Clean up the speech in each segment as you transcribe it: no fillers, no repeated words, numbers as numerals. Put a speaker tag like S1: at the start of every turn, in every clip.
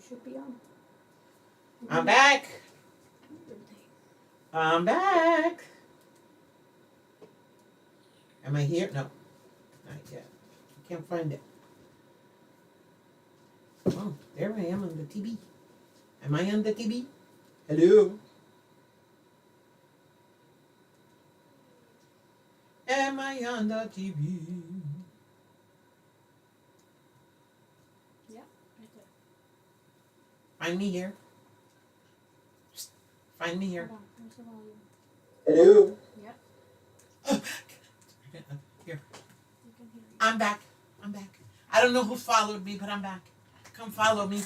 S1: should be on.
S2: I'm back. I'm back. Am I here? No, not yet. I can't find it. Oh, there I am on the TV. Am I on the TV? Hello? Am I on the TV?
S1: Yeah, right there.
S2: Find me here. Find me here.
S1: Hold on, where's the volume?
S2: Hello?
S1: Yep,
S2: Here.
S1: you can hear you.
S2: I'm back. I'm back. I don't know who followed me, but I'm back. Come follow me.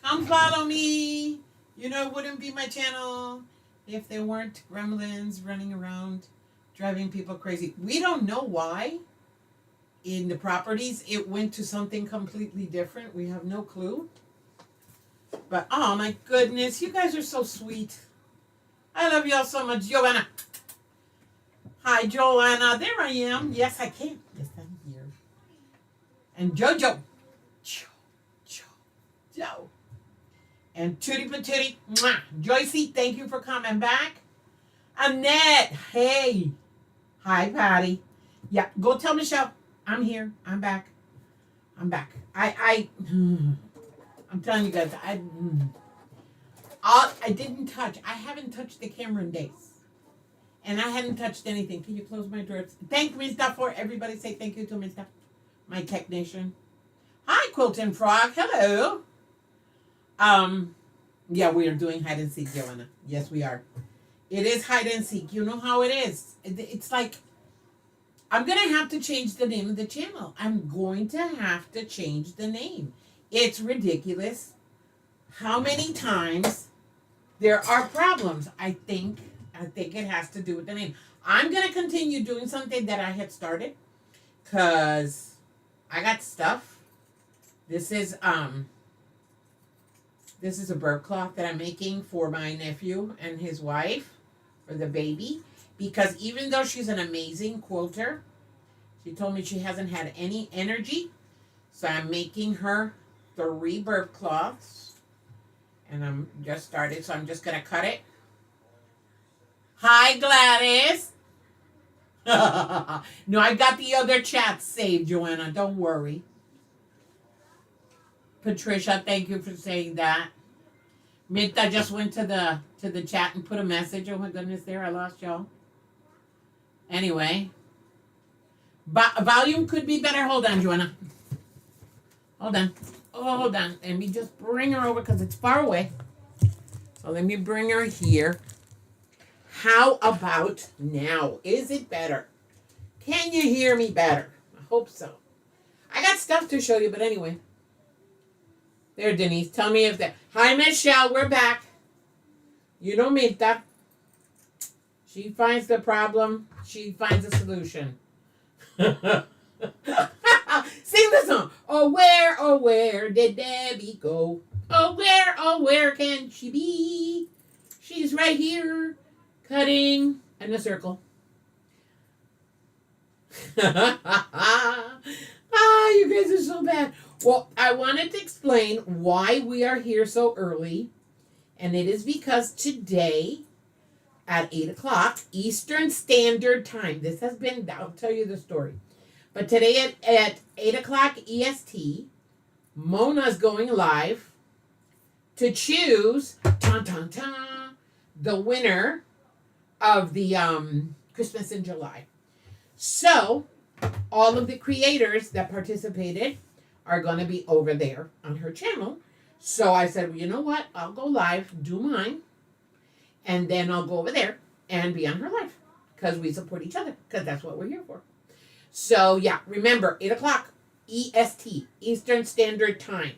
S2: Come follow me. You know, it wouldn't be my channel if there weren't gremlins running around driving people crazy. We don't know why in the properties it went to something completely different. We have no clue. But oh my goodness, you guys are so sweet. I love y'all so much. Joanna. Hi, Joanna. There I am. Yes, I can. Yes, I'm here. And Jojo. Joe. And Tootie Patootie. Mwah. Joycey, thank you for coming back. Annette. Hey. Hi, Patty. Yeah, go tell Michelle. I'm here. I'm back. I'm telling you guys, I didn't touch. I haven't touched the camera in days. And I hadn't touched anything. Can you close my doors? Thank Mr. for everybody. Say thank you to Mr. My technician. Hi, Quilton Frog. Hello. Yeah, we are doing hide and seek, Joanna. Yes, we are. It is hide and seek. You know how it is. It's like, I'm going to have to change the name of the channel. I'm going to have to change the name. It's ridiculous how many times there are problems. I think it has to do with the name. I'm going to continue doing something that I had started because I got stuff. This is a burp cloth that I'm making for my nephew and his wife for the baby, because even though she's an amazing quilter, she told me she hasn't had any energy. So I'm making her 3 burp cloths, and I'm just started, so I'm just gonna cut it. Hi, Gladys. No, I got the other chat saved, Joanna. Don't worry. Patricia, thank you for saying that. Minta just went to the chat and put a message. Oh my goodness, there I lost y'all. Anyway, volume could be better. Hold on, Joanna. Hold on. Oh, hold on. Let me just bring her over because it's far away. So let me bring her here. How about now? Is it better? Can you hear me better? I hope so. I got stuff to show you, but anyway. There, Denise. Tell me if that. Hi, Michelle. We're back. You know Minta. She finds the problem. She finds a solution. Sing the song. Oh, where did Debbie go? Oh, where can she be? She's right here, cutting in a circle. You guys are so bad. Well, I wanted to explain why we are here so early, and it is because today at 8 o'clock Eastern Standard Time, this has been, I'll tell you the story, but today at 8 o'clock EST, Mona's going live to choose the winner of the Christmas in July. So all of the creators that participated are going to be over there on her channel. So I said, well, you know what? I'll go live, do mine, and then I'll go over there and be on her live because we support each other, because that's what we're here for. So yeah, remember, 8 o'clock EST, Eastern Standard Time.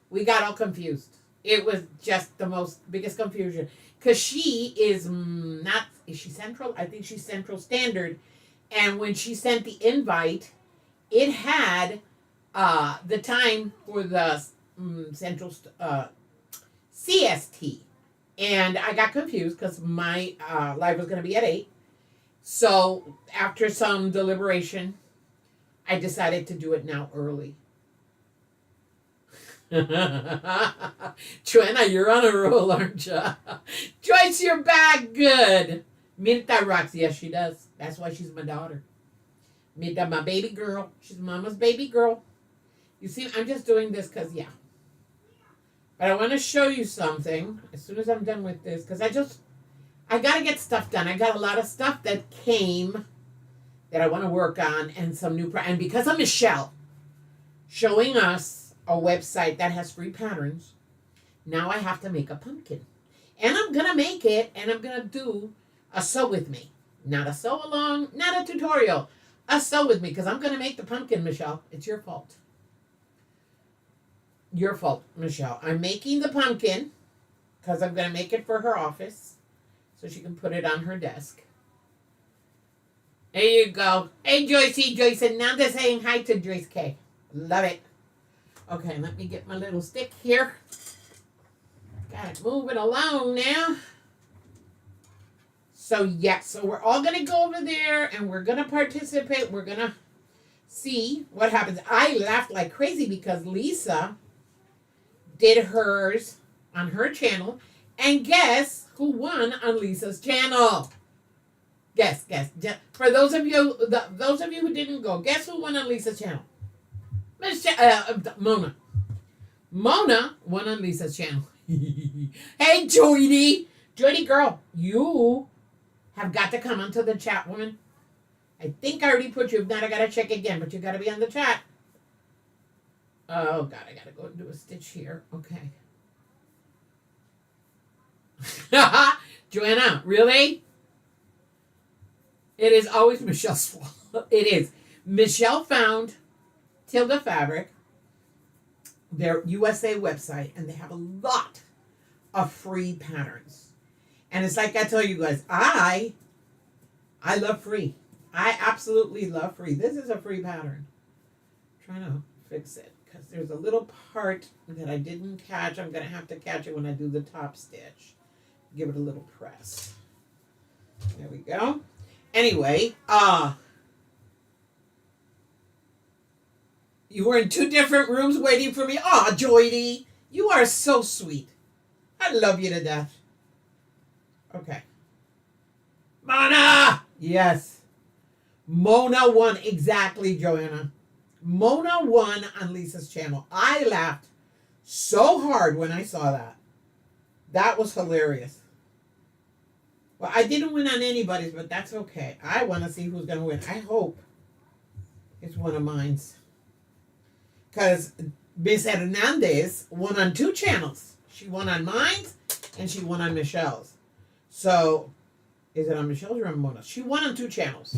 S2: We got all confused. It was just the biggest confusion because she is not, is she Central? I think she's Central Standard. And when she sent the invite, it had the time for the Central CST. And I got confused because my live was going to be at 8. So after some deliberation, I decided to do it now early. Joanna, you're on a roll, aren't you? Joyce, you're back. Good. Mirta rocks. Yes, she does. That's why she's my daughter. Mirta, my baby girl. She's mama's baby girl. You see, I'm just doing this because, yeah. But I want to show you something as soon as I'm done with this because I got to get stuff done. I got a lot of stuff that came that I want to work on and some new, and because of Michelle showing us a website that has free patterns, now I have to make a pumpkin. And I'm going to make it and I'm going to do a sew with me. Not a sew along, not a tutorial. A sew with me because I'm going to make the pumpkin, Michelle. It's your fault. Your fault, Michelle. I'm making the pumpkin because I'm going to make it for her office so she can put it on her desk. There you go. Hey, Joycey. Joyce and Nanda saying hi to Joyce K. Love it. Okay, let me get my little stick here. Got it moving along now. So, yes. So, we're all going to go over there and we're going to participate. We're going to see what happens. I laughed like crazy because Lisa did hers on her channel. And guess who won on Lisa's channel? Guess. For those of you who didn't go, guess who won on Lisa's channel? Mona. Mona won on Lisa's channel. Hey, Joydy. Joydy girl, you have got to come onto the chat, woman. I think I already put you. If not, I got to check again, but you got to be on the chat. Oh, God, I got to go and do a stitch here. Okay. Joanna, really? It is always Michelle's fault. It is. Michelle found Tilda Fabric, their USA website, and they have a lot of free patterns. And it's like I tell you guys, I love free. I absolutely love free. This is a free pattern. I'm trying to fix it because there's a little part that I didn't catch. I'm going to have to catch it when I do the top stitch. Give it a little press. There we go. Anyway, you were in two different rooms waiting for me. Aw, Joydy, you are so sweet. I love you to death. Okay. Mona! Yes. Mona won. Exactly, Joanna. Mona won on Lisa's channel. I laughed so hard when I saw that. That was hilarious. Well, I didn't win on anybody's, but that's okay. I want to see who's going to win. I hope it's one of mine's. Because Miss Hernandez won on two channels. She won on mine and she won on Michelle's. So, is it on Michelle's or on Mona's? She won on two channels.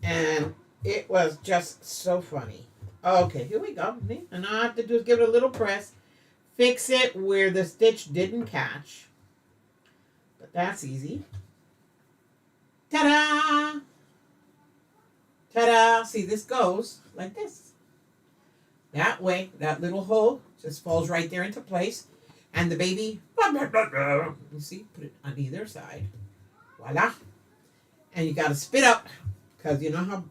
S2: And it was just so funny. Okay, here we go. And all I have to do is give it a little press. Fix it where the stitch didn't catch. But that's easy. Ta-da! Ta-da! See, this goes like this. That way, that little hole just falls right there into place. And the baby, you see, put it on either side. Voila. And you got to spit up. Because you know how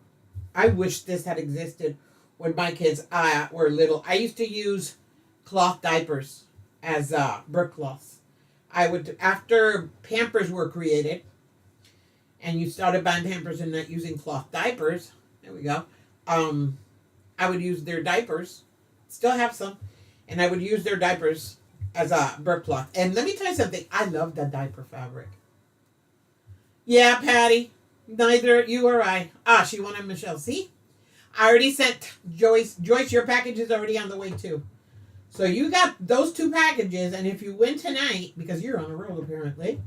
S2: I wish this had existed when my kids were little. I used to use cloth diapers as brick cloths. I would, after Pampers were created, and you started buying Pampers and not using cloth diapers, there we go, I would use their diapers, still have some, and I would use their diapers as a brick cloth. And let me tell you something, I love that diaper fabric. Yeah, Patty, neither you or I. She won on Michelle. See? I already sent Joyce. Joyce, your package is already on the way too. So you got those two packages, and if you win tonight, because you're on a roll apparently,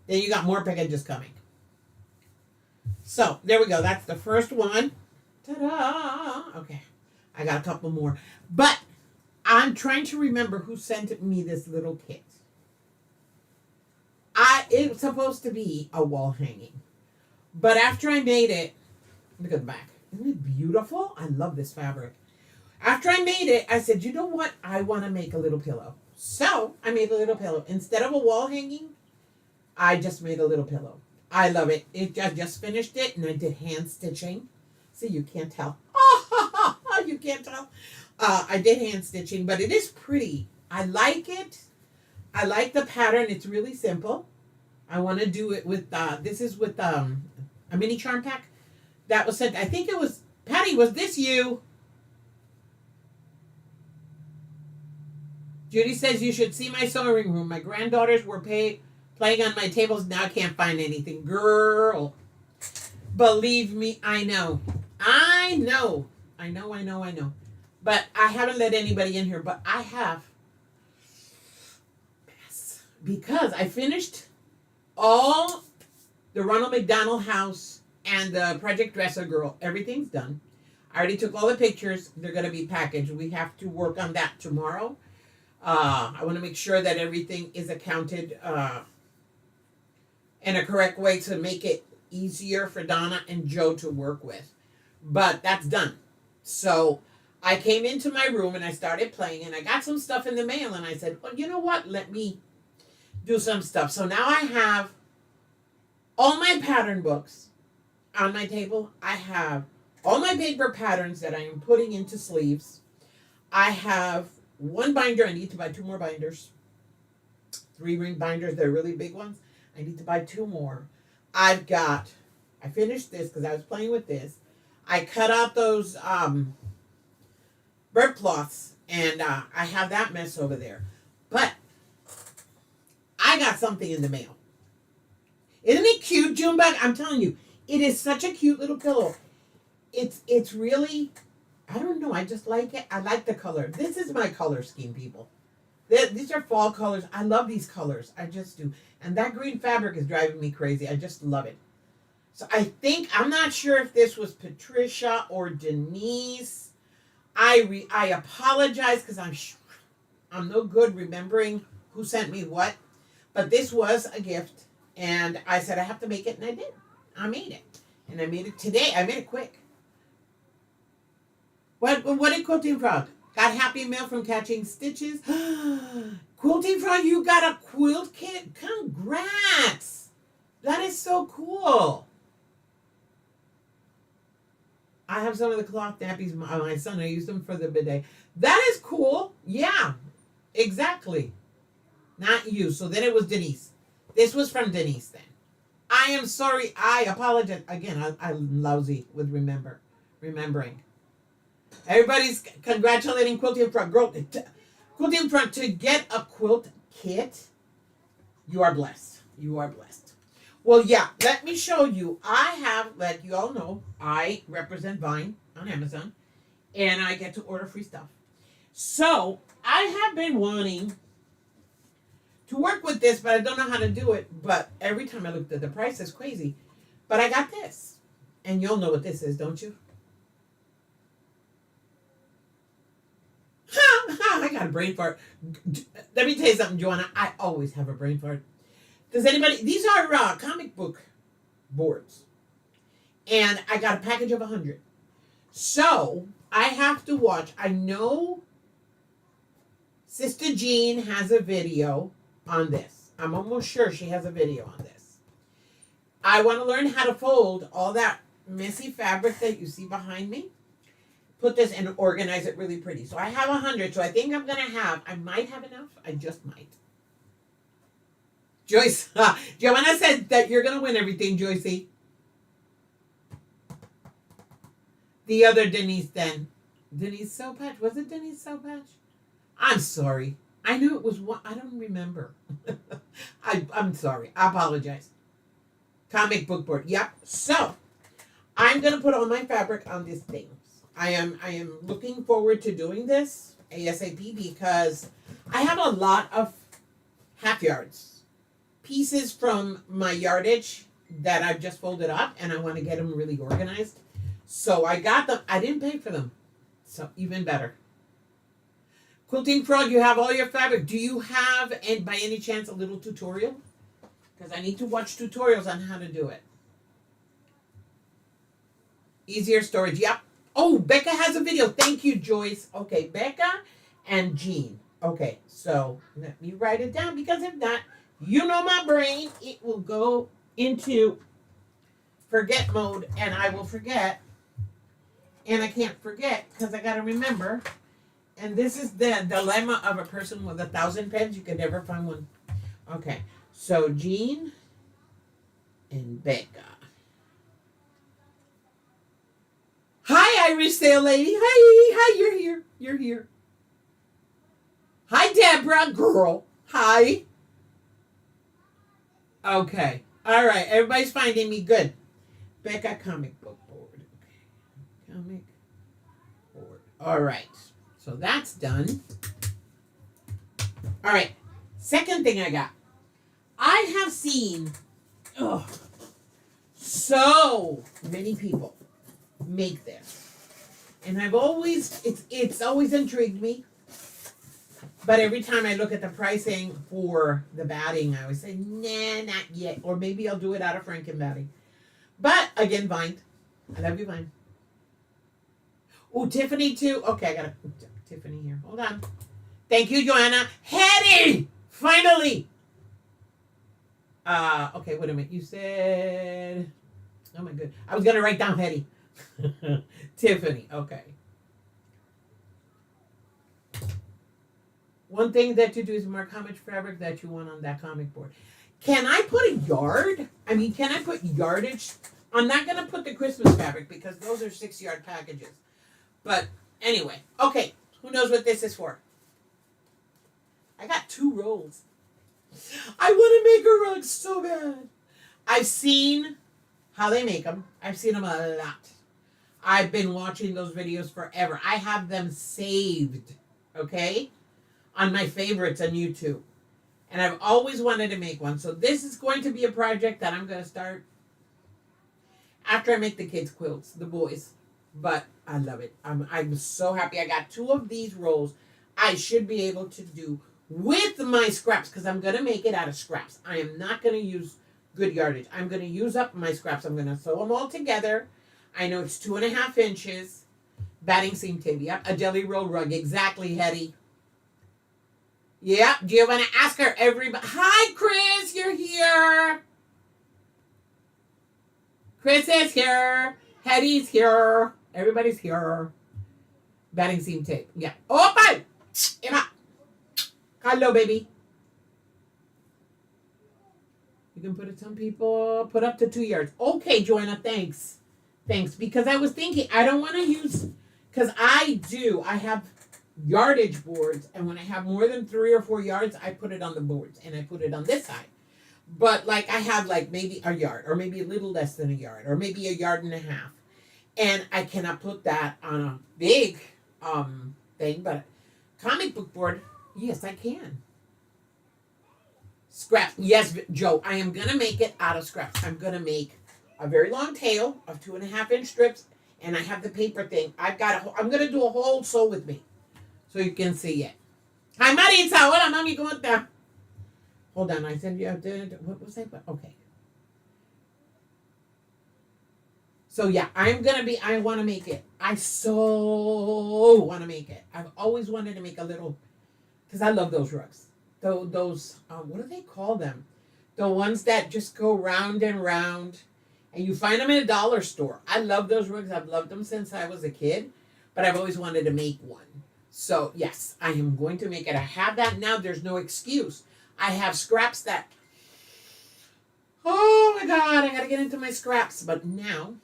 S2: then you got more packages coming. So, there we go. That's the first one. Ta-da! Okay. I got a couple more. But I'm trying to remember who sent me this little kit. It's supposed to be a wall hanging. But after I made it, look at the back. Isn't it beautiful? I love this fabric. After I made it, I said, you know what? I want to make a little pillow. So I made a little pillow. Instead of a wall hanging, I just made a little pillow. I love it. I just finished it and I did hand stitching. See, you can't tell. Oh, you can't tell. I did hand stitching, but it is pretty. I like it. I like the pattern. It's really simple. I want to do it with this is with a mini charm pack that was sent. I think it was Patty. Was this you? Judy says you should see my sewing room. My granddaughters were playing on my tables. Now I can't find anything. Girl, believe me, I know. I know. I know. I know. I know. But I haven't let anybody in here. But I have. Yes. Because I finished all the Ronald McDonald house and the Project Dresser Girl. Everything's done. I already took all the pictures. They're going to be packaged. We have to work on that tomorrow. I want to make sure that everything is accounted in a correct way to make it easier for Donna and Joe to work with. But that's done. So I came into my room and I started playing and I got some stuff in the mail and I said, well, you know what? Let me do some stuff. So now I have all my pattern books on my table. I have all my paper patterns that I am putting into sleeves. I have one binder. I need to buy 2 more binders. 3 ring binders. They're really big ones. I need to buy 2 more. I finished this because I was playing with this. I cut out those bird cloths and I have that mess over there. But I got something in the mail. Isn't it cute, Junebug? I'm telling you, it is such a cute little pillow. It's really, I don't know, I just like it. I like the color. This is my color scheme, people. These are fall colors. I love these colors. I just do. And that green fabric is driving me crazy. I just love it. So I'm not sure if this was Patricia or Denise. I apologize because I'm no good remembering who sent me what. But this was a gift. And I said I have to make it, and I did. I made it. And I made it today. I made it quick. What did Quilting Frog? Got happy mail from Catching Stitches. Quilting Frog, you got a quilt kit? Congrats. That is so cool. I have some of the cloth nappies. My son, I used them for the bidet. That is cool. Yeah, exactly. Not you. So then it was Denise. This was from Denise then. I am sorry. I apologize. Again, I'm lousy with remembering. Everybody's congratulating Quilting Front. Girl, Quilting Front, to get a quilt kit, you are blessed. You are blessed. Well, yeah, let me show you. I have, like you all know, I represent Vine on Amazon, and I get to order free stuff. So, I have been wanting to work with this, but I don't know how to do it. But every time I looked at the price, it's crazy. But I got this. And you'll know what this is, don't you? I got a brain fart. Let me tell you something, Joanna. I always have a brain fart. Does anybody... These are comic book boards. And I got a package of 100. So, I have to watch. I know Sister Jean has a video on this. I'm almost sure she has a video on this. I want to learn how to fold all that messy fabric that you see behind me. Put this and organize it really pretty. So I have 100. So I think I'm going to have, I might have enough. I just might. Joyce, Joanna said that you're going to win everything, Joycey. The other Denise then. Denise Sopatch. Was it Denise Sopatch? I'm sorry. I knew it was one. I don't remember. I'm sorry. I apologize. Comic book board. Yep. So I'm going to put all my fabric on this thing. I am looking forward to doing this ASAP because I have a lot of half yards, pieces from my yardage that I've just folded up, and I want to get them really organized. So I got them. I didn't pay for them, so even better. Quilting Frog, you have all your fabric. Do you have, and by any chance, a little tutorial? Because I need to watch tutorials on how to do it. Easier storage. Yep. Oh, Becca has a video. Thank you, Joyce. Okay, Becca and Jean. Okay, so let me write it down because if not, you know my brain, it will go into forget mode and I will forget. And I can't forget because I got to remember And this is the dilemma of a person with 1,000 pens. You can never find one. Okay. So Jean and Becca. Hi, Irish Sale Lady. Hi, you're here. You're here. Hi, Deborah, girl. Hi. Okay. All right. Everybody's finding me. Good. Becca comic book board. Okay. Comic board. All right. So that's done. All right. Second thing I got. I have seen so many people make this. And I've always, it's always intrigued me. But every time I look at the pricing for the batting, I always say, nah, not yet. Or maybe I'll do it out of Franken batting. But again, Vine. I love you, Vine. Oh, Tiffany too. Okay, I got Tiffany here. Hold on. Thank you, Joanna. Hetty! Finally! Okay, wait a minute. You said, oh my god. I was going to write down Hetty. Tiffany, okay. One thing that you do is mark how much fabric that you want on that comic board. Can I put a yard? I mean, can I put yardage? I'm not going to put the Christmas fabric because those are 6-yard packages. But anyway, okay. Who knows what this is for? I got 2 rolls. I want to make a rug so bad. I've seen how they make them. I've seen them a lot. I've been watching those videos forever. I have them saved, okay, on my favorites on YouTube. And I've always wanted to make one. So this is going to be a project that I'm going to start after I make the kids' quilts, the boys. But I love it. I'm so happy. I got 2 of these rolls. I should be able to do with my scraps because I'm going to make it out of scraps. I am not going to use good yardage. I'm going to use up my scraps. I'm going to sew them all together. I know it's 2.5 inches. Batting seam tape. Yep. A jelly roll rug. Exactly, Hetty. Yeah. Do you want to ask her everybody? Hi, Chris. You're here. Chris is here. Hetty's here. Everybody's here. Batting seam tape. Yeah. Open. Emma. Hello, baby. You can put it, some people put up to 2 yards. Okay, Joanna, thanks. Thanks. Because I was thinking, I don't want to use, because I have yardage boards, and when I have more than 3 or 4 yards, I put it on the boards, and I put it on this side. But like I have like maybe a yard, or maybe a little less than a yard, or maybe 1.5 yards. And I cannot put that on a big thing, but comic book board, yes, I can. Scraps. Yes, Joe, I am going to make it out of scraps. I'm going to make a very long tail of 2.5-inch strips, and I have the paper thing. I'm going to do a whole sew with me so you can see it. Hi, Maritza. Hola, mami, ¿cómo está? Hold on, I said you what was that? Okay. So yeah, I want to make it. I so want to make it. I've always wanted to make a little, because I love those rugs. Those what do they call them? The ones that just go round and round, and you find them in a dollar store. I love those rugs. I've loved them since I was a kid, but I've always wanted to make one. So yes, I am going to make it. I have that now. There's no excuse. I have scraps that, oh my God, I got to get into my scraps. But now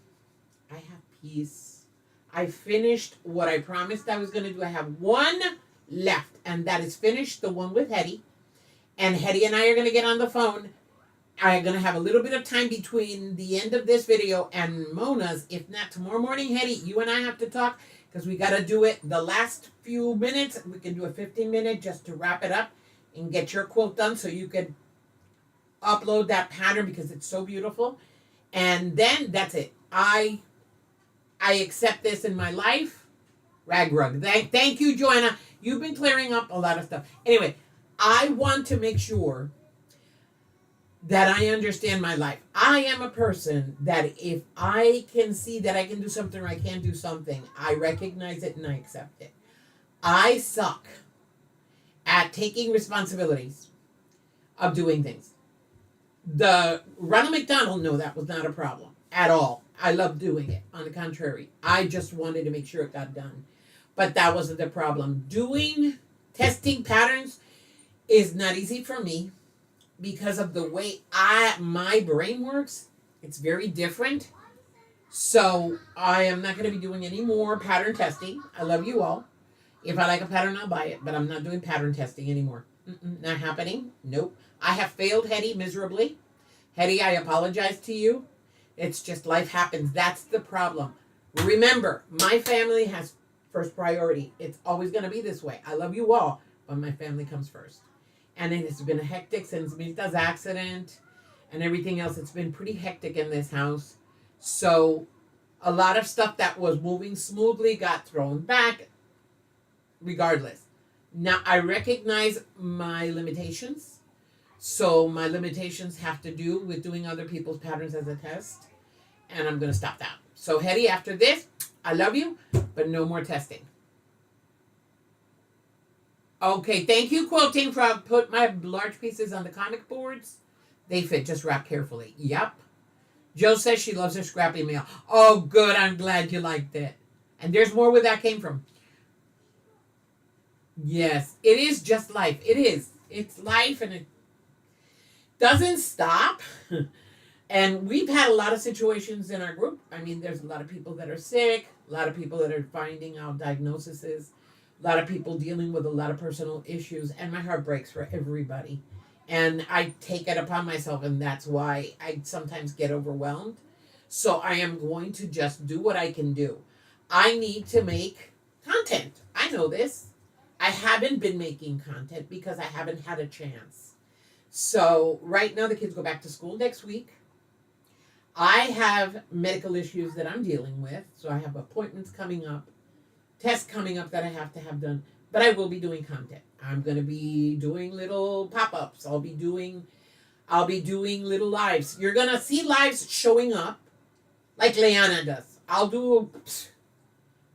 S2: I have peace. I finished what I promised I was going to do. I have one left, and that is finished, the one with Hetty. And Hetty and I are going to get on the phone. I'm going to have a little bit of time between the end of this video and Mona's. If not tomorrow morning, Hetty, you and I have to talk because we got to do it the last few minutes. We can do a 15-minute just to wrap it up and get your quilt done so you can upload that pattern because it's so beautiful. And then that's it. I accept this in my life. Rag rug. Thank you, Joanna. You've been clearing up a lot of stuff. Anyway, I want to make sure that I understand my life. I am a person that if I can see that I can do something or I can't do something, I recognize it and I accept it. I suck at taking responsibilities of doing things. The Ronald McDonald, no, that was not a problem at all. I love doing it. On the contrary, I just wanted to make sure it got done. But that wasn't the problem. Testing patterns is not easy for me because of the way my brain works. It's very different. So I am not going to be doing any more pattern testing. I love you all. If I like a pattern, I'll buy it, but I'm not doing pattern testing anymore. Not happening. Nope. I have failed Hetty miserably. Hetty, I apologize to you. It's just life happens. That's the problem. Remember, my family has first priority. It's always going to be this way. I love you all, but my family comes first. And it has been a hectic since Mita's accident and everything else. It's been pretty hectic in this house. So a lot of stuff that was moving smoothly got thrown back. Regardless, now I recognize my limitations. So my limitations have to do with doing other people's patterns as a test, and I'm going to stop that. So Hetty, after this, I love you, but no more testing. Okay, thank you, Quilting, for put my large pieces on the comic boards. They fit, just wrap carefully. Yep. Joe says she loves her scrappy mail. Oh, good, I'm glad you liked it. And there's more where that came from. Yes, it is just life. It is. It's life, and it doesn't stop. And we've had a lot of situations in our group. I mean, there's a lot of people that are sick, a lot of people that are finding out diagnoses, a lot of people dealing with a lot of personal issues, and my heart breaks for everybody. And I take it upon myself, and that's why I sometimes get overwhelmed. So I am going to just do what I can do. I need to make content. I know this. I haven't been making content because I haven't had a chance. So right now the kids go back to school next week. I have medical issues that I'm dealing with. So I have appointments coming up, tests coming up that I have to have done. But I will be doing content. I'm going to be doing little pop-ups. I'll be doing little lives. You're going to see lives showing up like Leanna does. I'll do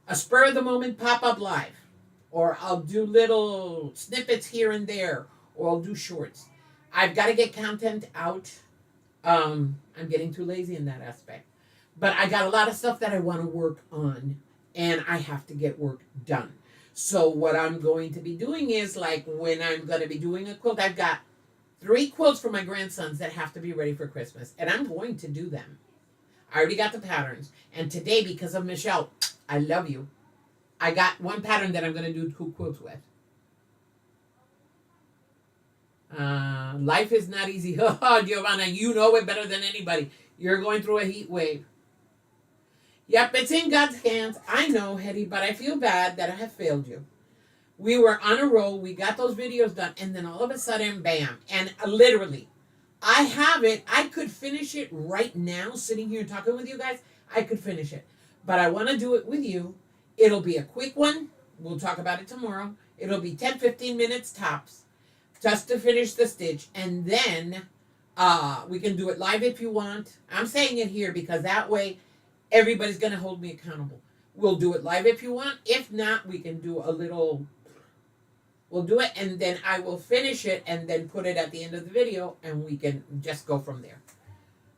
S2: a spur of the moment pop-up live. Or I'll do little snippets here and there, or I'll do shorts. I've got to get content out. I'm getting too lazy in that aspect. But I got a lot of stuff that I want to work on, and I have to get work done. So what I'm going to be doing is, like, when I'm going to be doing a quilt, I've got 3 quilts for my grandsons that have to be ready for Christmas, and I'm going to do them. I already got the patterns. And today, because of Michelle, I love you, I got one pattern that I'm going to do 2 quilts with. Life is not easy. Oh, Giovanna, you know it better than anybody. You're going through a heat wave. Yep, it's in God's hands. I know, Hetty, but I feel bad that I have failed you. We were on a roll. We got those videos done. And then all of a sudden, bam. And literally, I have it. I could finish it right now, sitting here talking with you guys. I could finish it. But I want to do it with you. It'll be a quick one. We'll talk about it tomorrow. It'll be 10, 15 minutes tops just to finish the stitch. And then we can do it live if you want. I'm saying it here because that way everybody's going to hold me accountable. We'll do it live if you want. If not, we can do a little... We'll do it, and then I will finish it and then put it at the end of the video, and we can just go from there.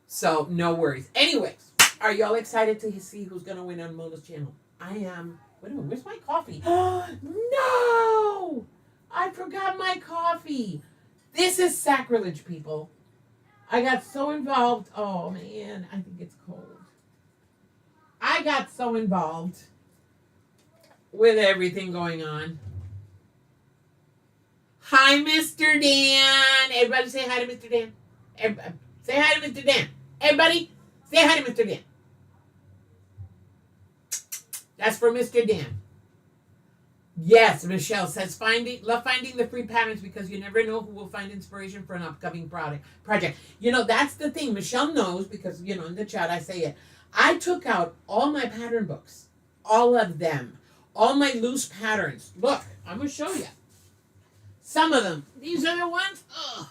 S2: So, no worries. Anyways, are y'all excited to see who's going to win on Mona's channel? I am. Wait a minute, where's my coffee? No! I forgot my coffee. This is sacrilege, people. I got so involved. Oh, man, I think it's cold. I got so involved with everything going on. Hi, Mr. Dan. Everybody say hi to Mr. Dan. Everybody, say hi to Mr. Dan. Everybody, say hi to Mr. Dan. That's for Mr. Dan. Yes, Michelle says, love finding the free patterns because you never know who will find inspiration for an upcoming project. You know, that's the thing. Michelle knows because, you know, in the chat I say it. I took out all my pattern books. All of them. All my loose patterns. Look, I'm going to show you. Some of them. These are the ones. Ugh.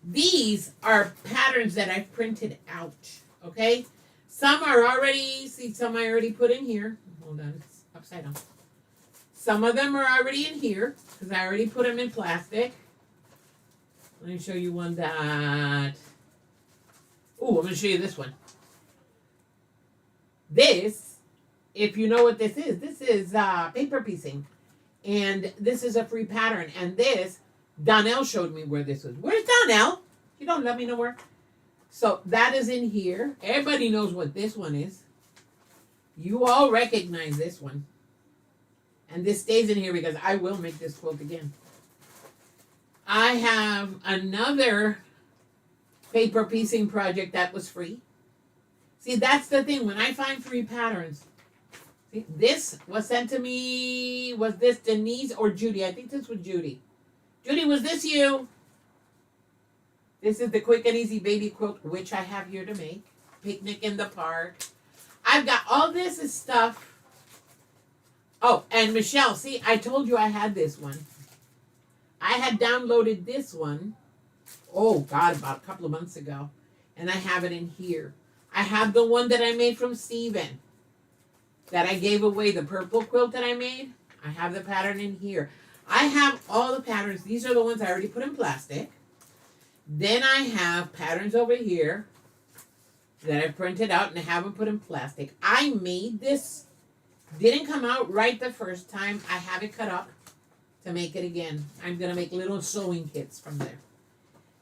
S2: These are patterns that I've printed out. Okay? Some are already, see, some I already put in here. Hold on, it's upside down. Some of them are already in here because I already put them in plastic. Let me show you one that... Oh, I'm going to show you this one. This if you know what this is paper piecing. And this is a free pattern. And this, Donnell showed me where this was. Where's Donnell? You don't let me know where. So that is in here. Everybody knows what this one is. You all recognize this one. And this stays in here because I will make this quilt again. I have another paper piecing project that was free. See, that's the thing. When I find free patterns, see, this was sent to me. Was this Denise or Judy? I think this was Judy. Judy, was this you? This is the quick and easy baby quilt, which I have here to make. Picnic in the park. I've got all this stuff. Oh, and Michelle, see, I told you I had this one. I had downloaded this one, oh God, about a couple of months ago. And I have it in here. I have the one that I made from Steven. That I gave away, the purple quilt that I made. I have the pattern in here. I have all the patterns. These are the ones I already put in plastic. Then I have patterns over here that I printed out and I haven't put in plastic. I made this. Didn't come out right the first time. I have it cut up to make it again. I'm going to make little sewing kits from there.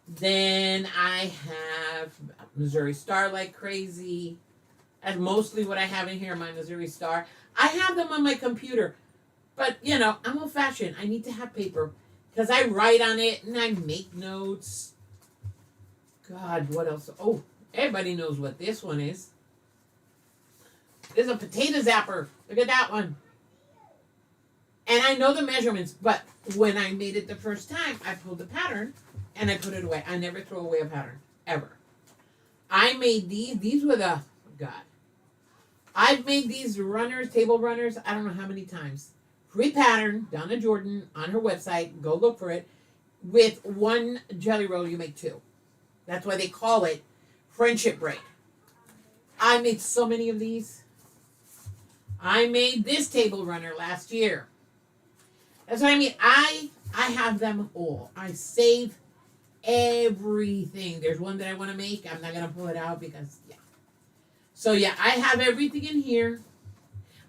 S2: Then I have Missouri Star like crazy. That's mostly what I have in here, my Missouri Star. I have them on my computer. But, you know, I'm old-fashioned. I need to have paper. Because I write on it and I make notes. God, what else? Oh, everybody knows what this one is. There's a potato zapper. Look at that one. And I know the measurements, but when I made it the first time, I pulled the pattern and I put it away. I never throw away a pattern, ever. I made these. These were the, oh God. I've made these runners, table runners, I don't know how many times. Free pattern, Donna Jordan, on her website. Go look for it. With one jelly roll, you make two. That's why they call it friendship braid. I made so many of these. I made this table runner last year. That's what I mean. I have them all. I save everything. There's one that I want to make. I'm not going to pull it out because, yeah. So, yeah, I have everything in here.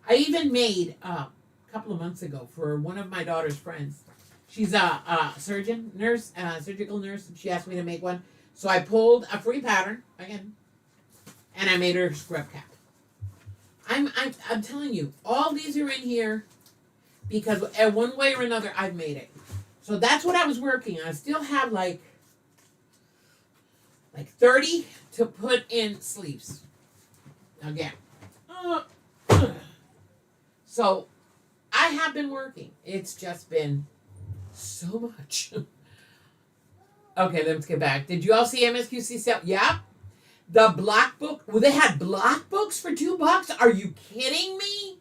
S2: I even made, a couple of months ago, for one of my daughter's friends. She's a surgeon, nurse, surgical nurse. She asked me to make one. So I pulled a free pattern, again, and I made her a scrub cap. I'm telling you, all these are in here because one way or another I've made it. So that's what I was working on. I still have like 30 to put in sleeves. Again. So I have been working. It's just been so much. Okay, let's get back. Did you all see MSQC sale? Yeah. The block book. Well, they had block books for $2. Are you kidding me?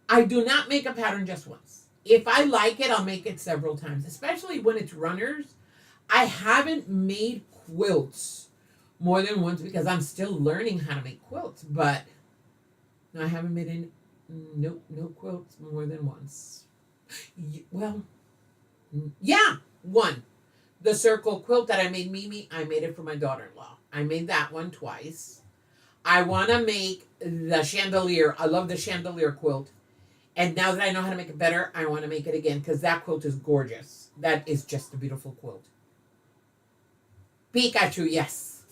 S2: I do not make a pattern just once. If I like it, I'll make it several times, especially when it's runners. I haven't made quilts more than once because I'm still learning how to make quilts, but no, I haven't made any, no quilts more than once. Well, yeah, one. The circle quilt that I made Mimi, I made it for my daughter-in-law. I made that one twice. I want to make the chandelier. I love the chandelier quilt. And now that I know how to make it better, I want to make it again because that quilt is gorgeous. That is just a beautiful quilt. Pikachu, yes.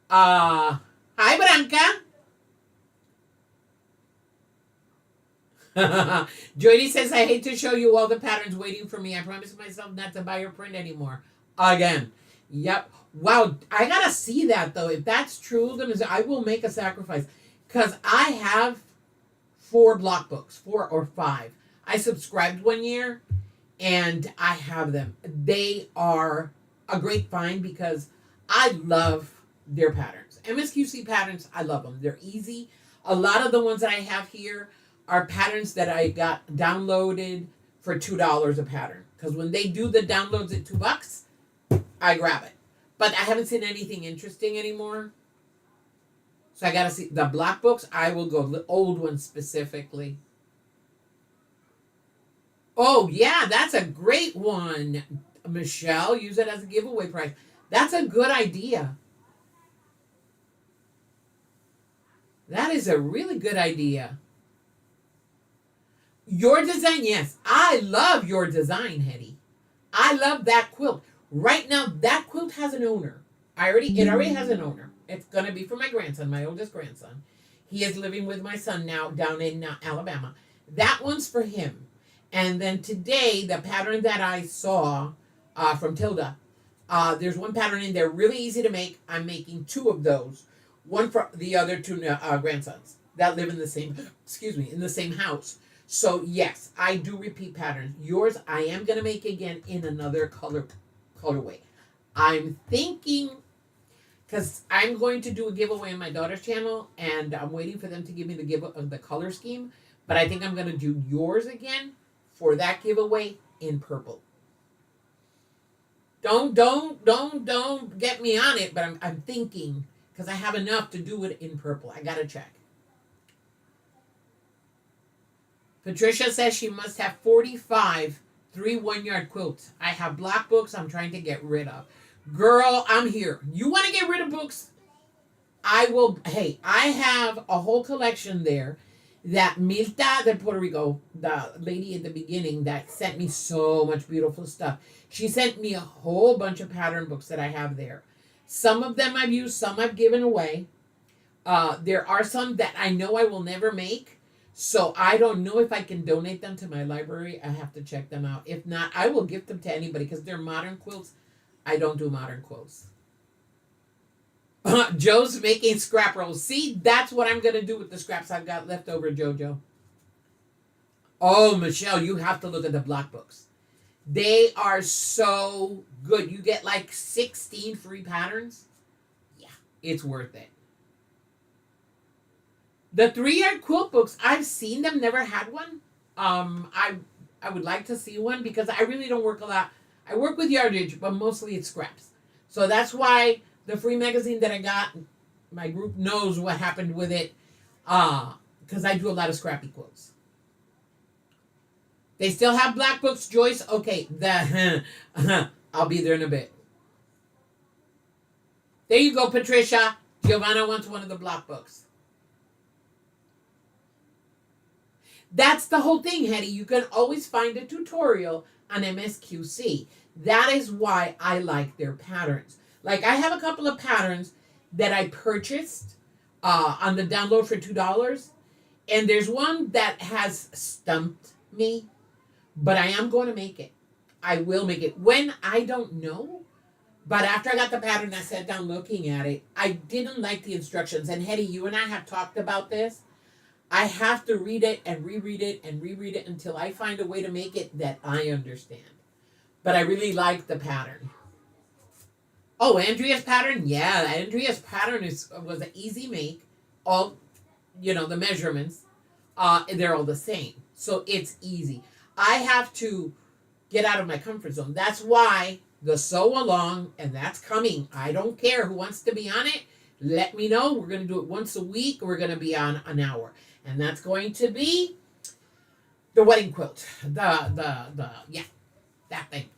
S2: Hi, Branca. Joydy says, I hate to show you all the patterns waiting for me. I promised myself not to buy your print anymore. Again. Yep. Wow. I got to see that, though. If that's true, then I will make a sacrifice. Because I have 4 block books. 4 or 5. I subscribed one year, and I have them. They are a great find because I love their patterns. MSQC patterns, I love them. They're easy. A lot of the ones that I have here are patterns that I got downloaded for $2 a pattern. Because when they do the downloads at $2, I grab it. But I haven't seen anything interesting anymore. So I got to see. The block books, I will go. The old ones specifically. Oh, yeah, that's a great one. Michelle, use it as a giveaway prize. That's a good idea. That is a really good idea. Your design, yes. I love your design, Hetty. I love that quilt. Right now, that quilt has an owner. It already has an owner. It's gonna be for my grandson, my oldest grandson. He is living with my son now down in Alabama. That one's for him. And then today, the pattern that I saw from Tilda, there's one pattern in there, really easy to make. I'm making two of those. One for the other two grandsons that live in the same, in the same house. So yes, I do repeat patterns. Yours, I am gonna make again in another colorway. I'm thinking because I'm going to do a giveaway on my daughter's channel, and I'm waiting for them to give me the color scheme. But I think I'm gonna do yours again for that giveaway in purple. Don't get me on it, but I'm thinking because I have enough to do it in purple. I gotta check. Patricia says she must have 45 3 1-yard quilts. I have black books I'm trying to get rid of. Girl, I'm here. You want to get rid of books? I will. Hey, I have a whole collection there that Milta de Puerto Rico, the lady at the beginning that sent me so much beautiful stuff. She sent me a whole bunch of pattern books that I have there. Some of them I've used, some I've given away. There are some that I know I will never make. So I don't know if I can donate them to my library. I have to check them out. If not, I will gift them to anybody because they're modern quilts. I don't do modern quilts. Joe's making scrap rolls. See, that's what I'm going to do with the scraps I've got left over, Jojo. Oh, Michelle, you have to look at the block books. They are so good. You get like 16 free patterns. Yeah, it's worth it. The 3-yard quilt books, I've seen them, never had one. I would like to see one because I really don't work a lot. I work with yardage, but mostly it's scraps. So that's why the free magazine that I got, my group knows what happened with it, because I do a lot of scrappy quilts. They still have black books, Joyce? Okay, I'll be there in a bit. There you go, Patricia. Giovanna wants one of the block books. That's the whole thing, Hetty. You can always find a tutorial on MSQC. That is why I like their patterns. Like, I have a couple of patterns that I purchased on the download for $2. And there's one that has stumped me, but I am going to make it. I will make it. When, I don't know. But after I got the pattern, I sat down looking at it. I didn't like the instructions. And Hetty, you and I have talked about this. I have to read it and reread it and reread it until I find a way to make it that I understand. But I really like the pattern. Oh, Andrea's pattern? Yeah, Andrea's pattern was an easy make. All, the measurements, they're all the same. So it's easy. I have to get out of my comfort zone. That's why the sew along, and that's coming. I don't care who wants to be on it. Let me know. We're going to do it once a week. We're going to be on an hour. And that's going to be the wedding quilt. Yeah, that thing.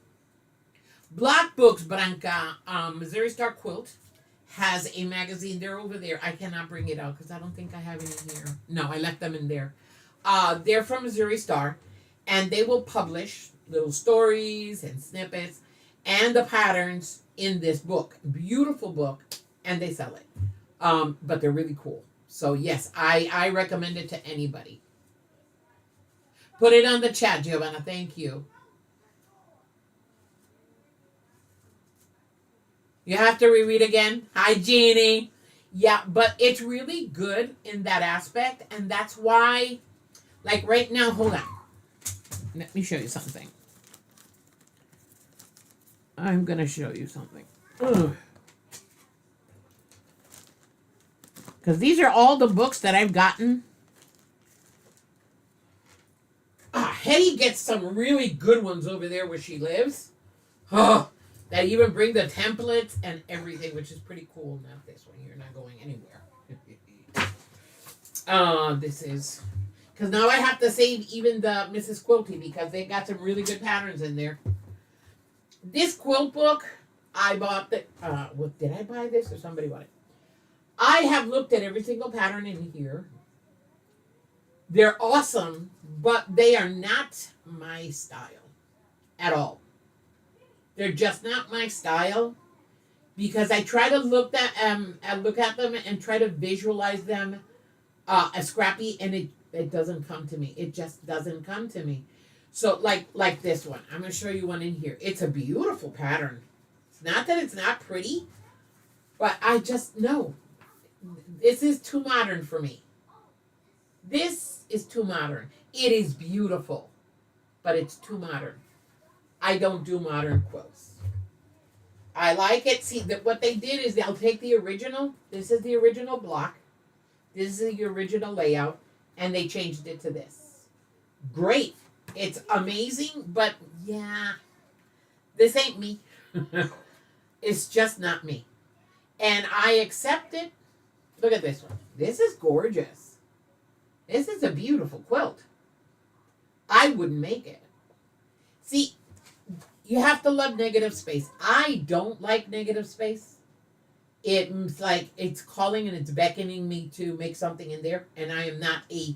S2: Black Books, Branca, Missouri Star Quilt has a magazine. They're over there. I cannot bring it out because I don't think I have any here. No, I left them in there. They're from Missouri Star, and they will publish little stories and snippets and the patterns in this book. Beautiful book, and they sell it. But they're really cool. So yes, I recommend it to anybody. Put it on the chat, Giovanna. Thank you. You have to reread again. Hi, Jeannie. Yeah, but it's really good in that aspect, and that's why, like right now, hold on. Let me show you something. I'm gonna show you something. Because these are all the books that I've gotten. Hetty gets some really good ones over there where she lives. Oh, that even bring the templates and everything, which is pretty cool. Now this one, you're not going anywhere. This is... Because now I have to save even the Mrs. Quilty because they got some really good patterns in there. This quilt book, I bought the... did I buy this or somebody bought it? I have looked at every single pattern in here. They're awesome, but they are not my style at all. They're just not my style because I try to look at them and try to visualize them as scrappy, and it doesn't come to me. It just doesn't come to me. So like this one, I'm gonna show you one in here. It's a beautiful pattern. It's not that it's not pretty, but I just no. This is too modern for me. This is too modern. It is beautiful, but it's too modern. I don't do modern quilts. I like it. See, what they did is they'll take the original. This is the original block. This is the original layout, and they changed it to this. Great. It's amazing, but yeah, this ain't me. It's just not me. And I accept it. Look at this one. This is gorgeous. This is a beautiful quilt. I wouldn't make it. See, you have to love negative space. I don't like negative space. It's like it's calling and it's beckoning me to make something in there, and I am not a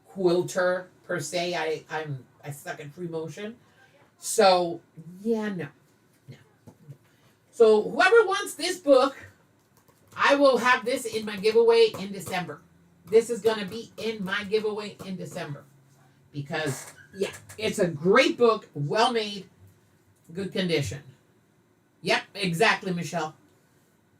S2: quilter per se. I suck at free motion. So yeah, no. So whoever wants this book, I will have this in my giveaway in December. This is going to be in my giveaway in December. Because, yeah, it's a great book, well made, good condition. Yep, exactly, Michelle.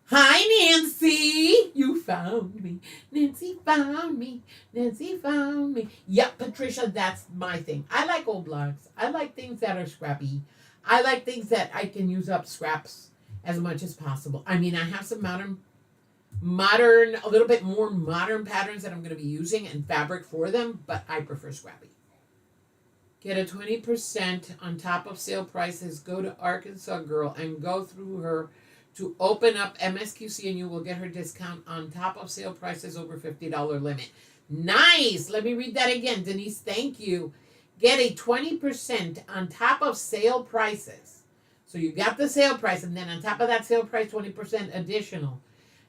S2: Hi, Nancy. You found me. Nancy found me. Nancy found me. Yep, Patricia, that's my thing. I like old blocks. I like things that are scrappy. I like things that I can use up scraps as much as possible. I mean, I have some modern, a little bit more modern patterns that I'm going to be using and fabric for them, but I prefer scrappy. Get a 20% on top of sale prices. Go to Arkansas Girl and go through her to open up MSQC, and you will get her discount on top of sale prices over $50 limit. Nice. Let me read that again. Denise, thank you. Get a 20% on top of sale prices. So you got the sale price, and then on top of that sale price, 20% additional.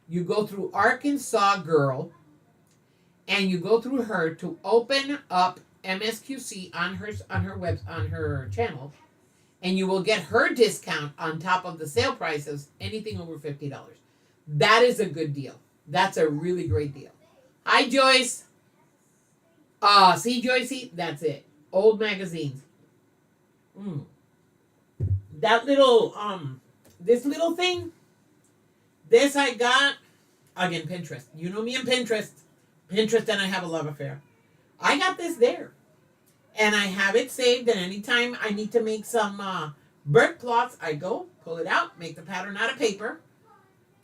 S2: You go through Arkansas Girl, and you go through her to open up MSQC on her channel, and you will get her discount on top of the sale prices, anything over $50. That is a good deal. That's a really great deal. Hi, Joyce. See, Joycey? That's it. Old magazines. That little, this little thing, this I got, again, Pinterest. You know me and Pinterest. Pinterest and I have a love affair. I got this there. And I have it saved, and anytime I need to make some bird plots, I go, pull it out, make the pattern out of paper,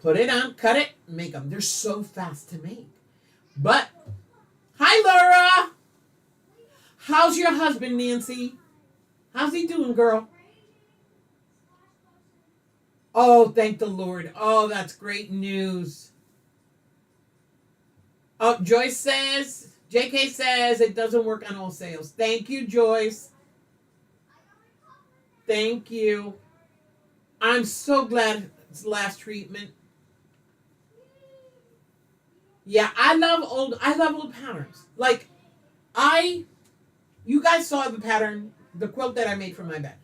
S2: put it on, cut it, make them. They're so fast to make. But, hi, Laura. How's your husband, Nancy? How's he doing, girl? Oh, thank the Lord. Oh, that's great news. Oh, Joyce says, JK says it doesn't work on all sales. Thank you, Joyce. Thank you. I'm so glad it's last treatment. Yeah, I love old patterns. Like, you guys saw the pattern, the quilt that I made for my bed.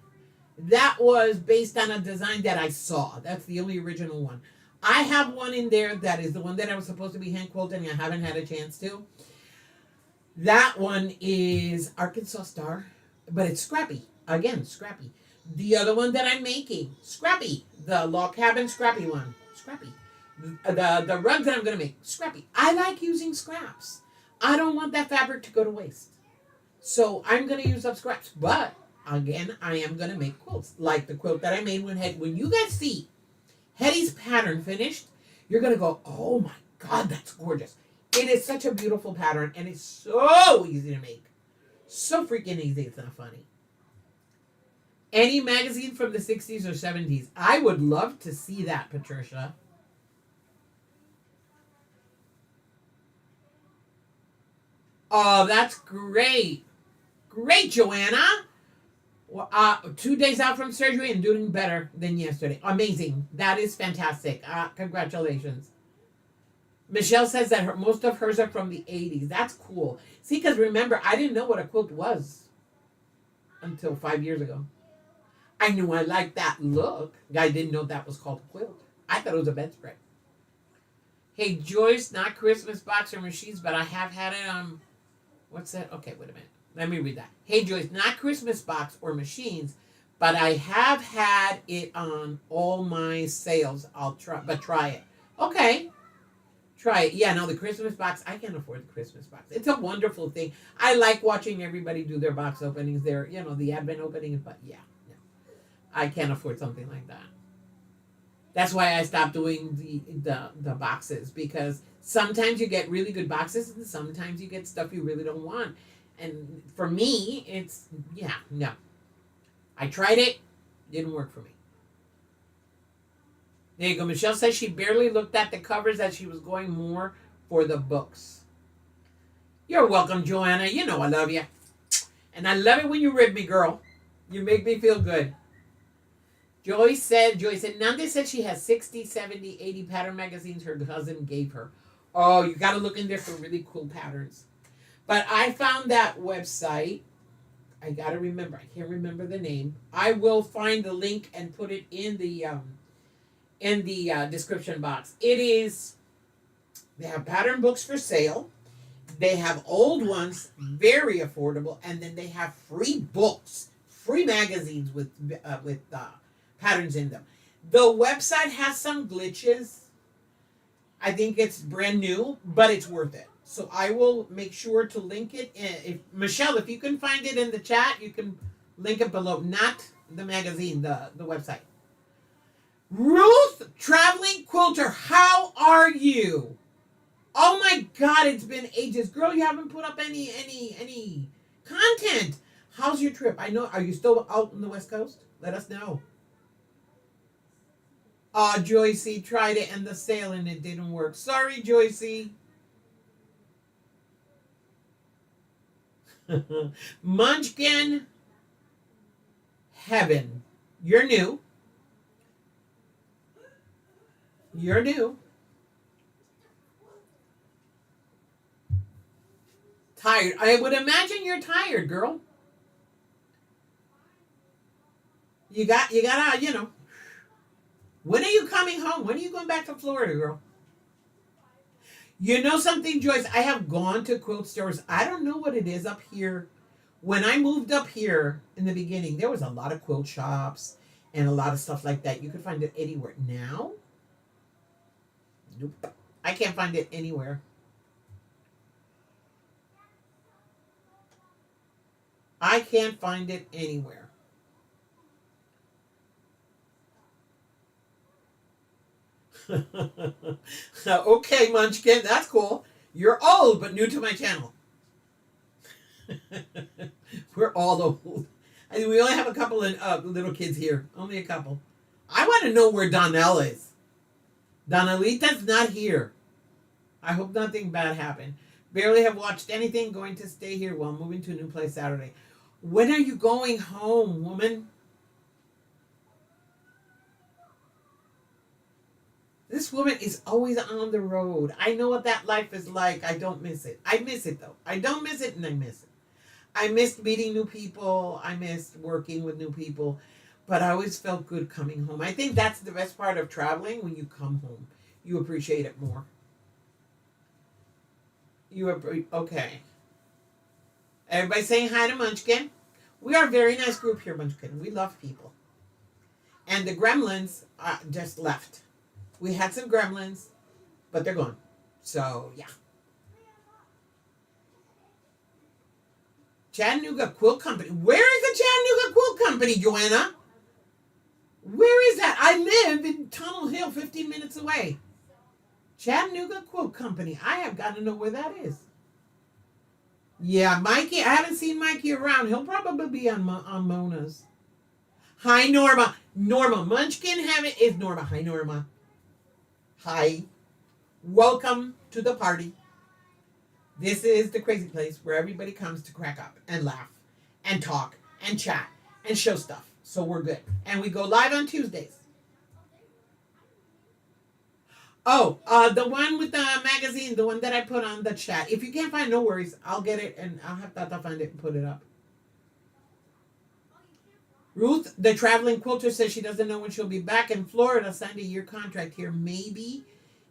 S2: That was based on a design that I saw. That's the only original one. I have one in there that is the one that I was supposed to be hand quilting. I haven't had a chance to. That one is Arkansas Star, but it's scrappy. Again, scrappy. The other one that I'm making, scrappy. The log cabin scrappy one, scrappy. The rugs that I'm going to make, scrappy. I like using scraps. I don't want that fabric to go to waste. So I'm going to use up scraps. But, again, I am going to make quilts. Like the quilt that I made when you guys see Hetty's pattern finished, you're going to go, oh my God, that's gorgeous. It is such a beautiful pattern, and it's so easy to make. So freaking easy, it's not funny. Any magazine from the 60s or 70s. I would love to see that, Patricia. Oh, that's great. Great, Joanna. 2 days out from surgery and doing better than yesterday. Amazing. That is fantastic. Congratulations. Michelle says that most of hers are from the 80s. That's cool. See, because remember, I didn't know what a quilt was until 5 years ago. I knew I liked that look. I didn't know that was called a quilt. I thought it was a bedspread. Hey, Joyce, not Christmas box or machines, but I have had it on. What's that? Okay, wait a minute. Let me read that. Hey, Joyce, not Christmas box or machines, but I have had it on all my sales. I'll try, but try it. Okay. Try it. Yeah, no, the Christmas box, I can't afford the Christmas box. It's a wonderful thing. I like watching everybody do their box openings, the Advent openings, but yeah, no. I can't afford something like that. That's why I stopped doing the boxes, because sometimes you get really good boxes and sometimes you get stuff you really don't want. And for me, it's no. I tried it, didn't work for me. There you go. Michelle says she barely looked at the covers, that she was going more for the books. You're welcome, Joanna. You know I love you. And I love it when you rib me, girl. You make me feel good. Joyce said, Nande said she has 60, 70, 80 pattern magazines her cousin gave her. Oh, you got to look in there for really cool patterns. But I found that website. I got to remember. I can't remember the name. I will find the link and put it in the description box. They have pattern books for sale. They have old ones, very affordable, and then they have free books, free magazines with patterns in them. The website has some glitches. I think it's brand new, but it's worth it. So I will make sure to link it. Michelle, if you can find it in the chat, you can link it below. Not the magazine, the website. Ruth, traveling quilter, how are you? Oh my God, it's been ages, girl. You haven't put up any content. How's your trip? I know. Are you still out on the West Coast? Let us know. Joycey tried it and the sale and it didn't work. Sorry, Joycey. Munchkin Heaven. You're new. You're new. Tired. I would imagine you're tired, girl. You gotta, when are you coming home? When are you going back to Florida, girl? You know something, Joyce? I have gone to quilt stores. I don't know what it is up here. When I moved up here in the beginning, there was a lot of quilt shops and a lot of stuff like that. You could find it anywhere. Now, nope. I can't find it anywhere. I can't find it anywhere. Okay, Munchkin, that's cool. You're old, but new to my channel. We're all old. I mean, we only have a couple of little kids here. Only a couple. I want to know where Donnell is. Donnellita's not here. I hope nothing bad happened. Barely have watched anything. Going to stay here while moving to a new place Saturday. When are you going home, woman? This woman is always on the road. I know what that life is like. I don't miss it. I miss it, though. I don't miss it, and I miss it. I missed meeting new people. I missed working with new people. But I always felt good coming home. I think that's the best part of traveling, when you come home. You appreciate it more. Okay. Everybody saying hi to Munchkin. We are a very nice group here, Munchkin. We love people. And the gremlins just left. We had some gremlins, but they're gone. So, yeah. Chattanooga Quilt Company. Where is the Chattanooga Quilt Company, Joanna? Where is that? I live in Tunnel Hill, 15 minutes away. Chattanooga Quilt Company. I have got to know where that is. Yeah, Mikey. I haven't seen Mikey around. He'll probably be on Mona's. Hi, Norma. Norma. Munchkin is Norma. Hi, Norma. Hi. Welcome to the party. This is the crazy place where everybody comes to crack up and laugh and talk and chat and show stuff. So we're good. And we go live on Tuesdays. Oh, the one with the magazine, the one that I put on the chat. If you can't find, no worries. I'll get it and I'll have Tata find it and put it up. Ruth, the traveling quilter, says she doesn't know when she'll be back in Florida. Signed a year contract here. Maybe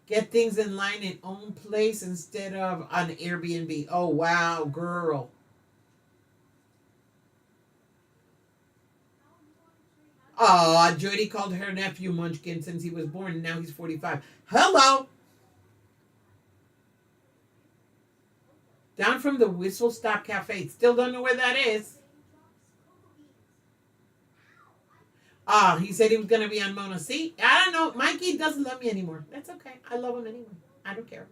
S2: get things in line in own place instead of on Airbnb. Oh, wow, girl. Aw, Jody called her nephew Munchkin since he was born and now he's 45. Hello. Down from the Whistle Stop Cafe. Still don't know where that is. He said he was going to be on Mona. See, I don't know. Mikey doesn't love me anymore. That's okay. I love him anyway. I don't care.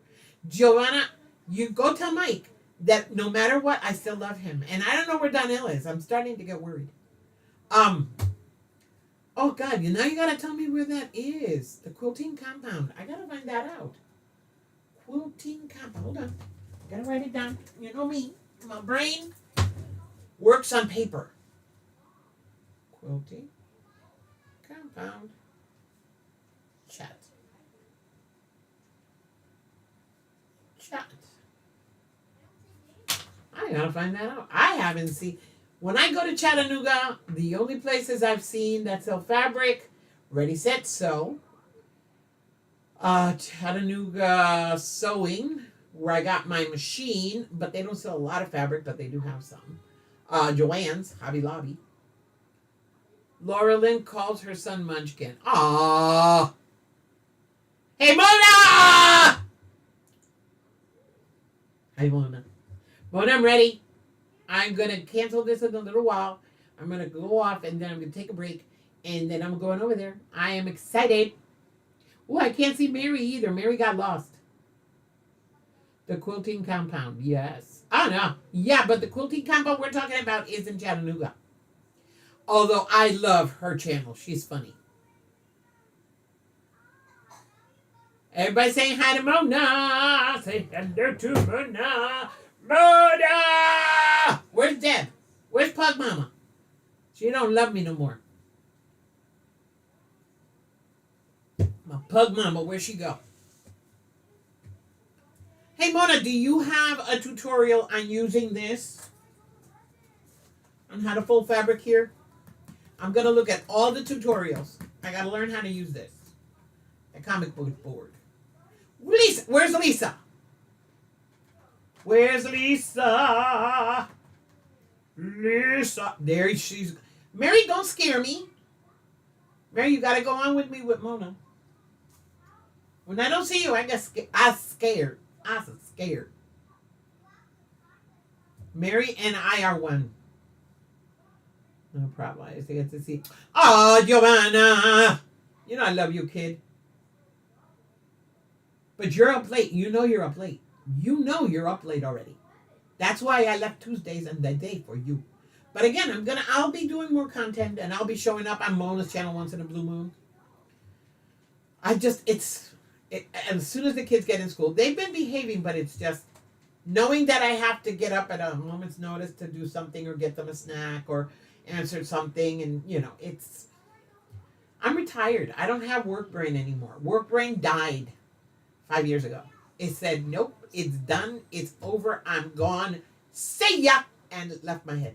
S2: Giovanna, you go tell Mike that no matter what, I still love him. And I don't know where Donnell is. I'm starting to get worried. Oh, God, now you got to tell me where that is. The quilting compound. I got to find that out. Quilting compound. Hold on. I got to write it down. You know me. My brain works on paper. Quilting compound. Chat. I gotta find that out. I haven't seen. When I go to Chattanooga, the only places I've seen that sell fabric, Ready Set Sew, Chattanooga Sewing, where I got my machine, but they don't sell a lot of fabric, but they do have some. Joanne's, Hobby Lobby. Laura Lynn calls her son Munchkin. Aww. Hey, Mona! Hi, Mona. Mona, I'm ready. I'm going to cancel this in a little while. I'm going to go off, and then I'm going to take a break, and then I'm going over there. I am excited. Oh, I can't see Mary either. Mary got lost. The quilting compound, yes. Oh, no. Yeah, but the quilting compound we're talking about is in Chattanooga. Although I love her channel. She's funny. Everybody saying hi to Mona. Say hello to Mona. Mona! Where's Deb? Where's Pug Mama? She don't love me no more. My Pug Mama, where'd she go? Hey, Mona, do you have a tutorial on using this? On how to fold fabric here? I'm going to look at all the tutorials. I got to learn how to use this. A comic book board. Lisa, where's Lisa? Where's Lisa? Lisa. There she's. Mary, don't scare me. Mary, you got to go on with me with Mona. When I don't see you, I get scared. I'm scared. I'm scared. Mary and I are one. No problem. I just get to see. Oh, Giovanna. You know I love you, kid. But you're up late. You know you're up late. You know you're up late already. That's why I left Tuesdays and the day for you. But again, I'll be doing more content and I'll be showing up on Mona's channel once in a blue moon. As soon as the kids get in school, they've been behaving, but it's just knowing that I have to get up at a moment's notice to do something or get them a snack or answer something. And, I'm retired. I don't have work brain anymore. Work brain died 5 years ago. It said, nope, it's done. It's over. I'm gone. See ya. And it left my head.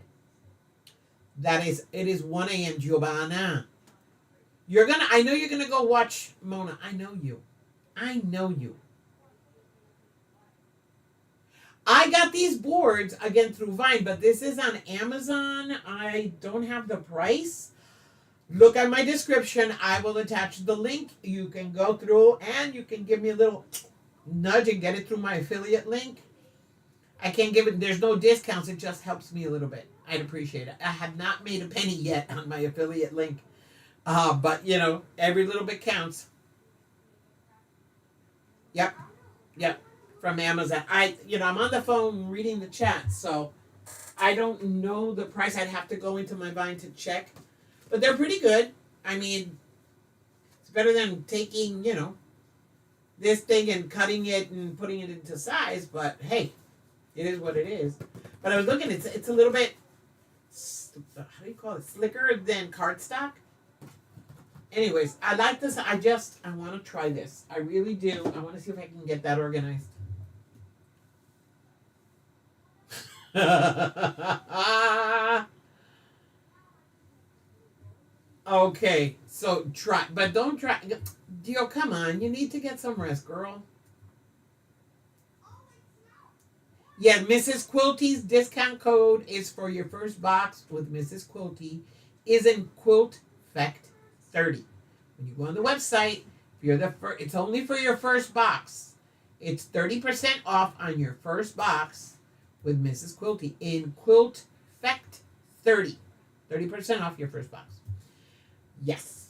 S2: It is 1 a.m. Giovanna. I know you're going to go watch Mona. I know you. I got these boards, again, through Vine, but this is on Amazon. I don't have the price. Look at my description. I will attach the link. You can go through and you can give me a little nudge and get it through my affiliate link. I can't give it. There's no discounts. It just helps me a little bit. I'd appreciate it. I have not made a penny yet on my affiliate link. But, every little bit counts. Yep. From Amazon. I'm on the phone reading the chat, so I don't know the price. I'd have to go into my Vine to check. But they're pretty good. I mean, it's better than taking, this thing and cutting it and putting it into size. But, hey, it is what it is. But I was looking, it's a little bit, how do you call it, slicker than cardstock. Anyways, I like this. I want to try this. I really do. I want to see if I can get that organized. Okay, so try, but don't try. Dio, come on. You need to get some rest, girl. Yeah, Mrs. Quilty's discount code is for your first box with Mrs. Quilty is in Quilt Effect 30. When you go on the website, if you're the first, it's only for your first box. It's 30% off on your first box with Mrs. Quilty in Quilt Effect 30. 30% off your first box. Yes.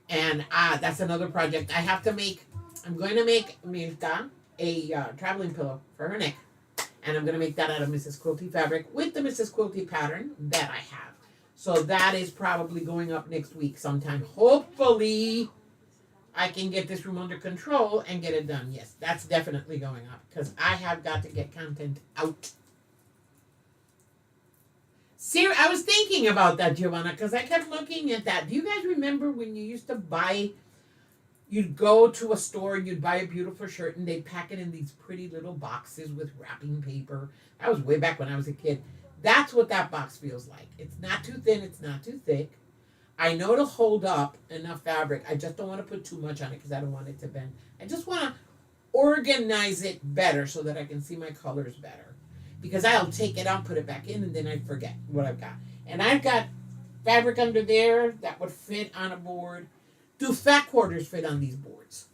S2: And that's another project. I'm going to make Mirta a traveling pillow for her neck. And I'm going to make that out of Mrs. Quilty fabric with the Mrs. Quilty pattern that I have. So that is probably going up next week sometime. Hopefully, I can get this room under control and get it done. Yes, that's definitely going up because I have got to get content out. Seriously, I was thinking about that, Giovanna, because I kept looking at that. Do you guys remember when you used to buy... You'd go to a store and you'd buy a beautiful shirt and they'd pack it in these pretty little boxes with wrapping paper. That was way back when I was a kid. That's what that box feels like. It's not too thin. It's not too thick. I know it'll hold up enough fabric. I just don't want to put too much on it because I don't want it to bend. I just want to organize it better so that I can see my colors better. Because I'll take it out, put it back in, and then I forget what I've got. And I've got fabric under there that would fit on a board. Do fat quarters fit on these boards?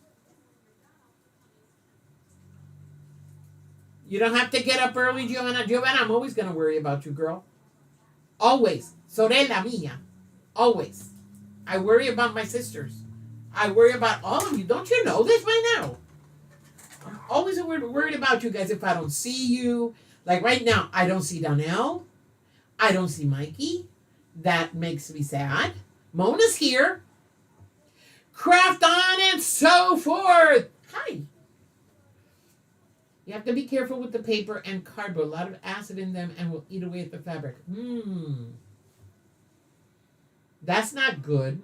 S2: You don't have to get up early, Giovanna. Giovanna, I'm always going to worry about you, girl. Always. Sorella mía. Always. I worry about my sisters. I worry about all of you. Don't you know this by now? I'm always worried about you guys if I don't see you. Like right now, I don't see Donnell. I don't see Mikey. That makes me sad. Mona's here. Craft on and so forth. Hi. You have to be careful with the paper and cardboard. A lot of acid in them and will eat away at the fabric. That's not good.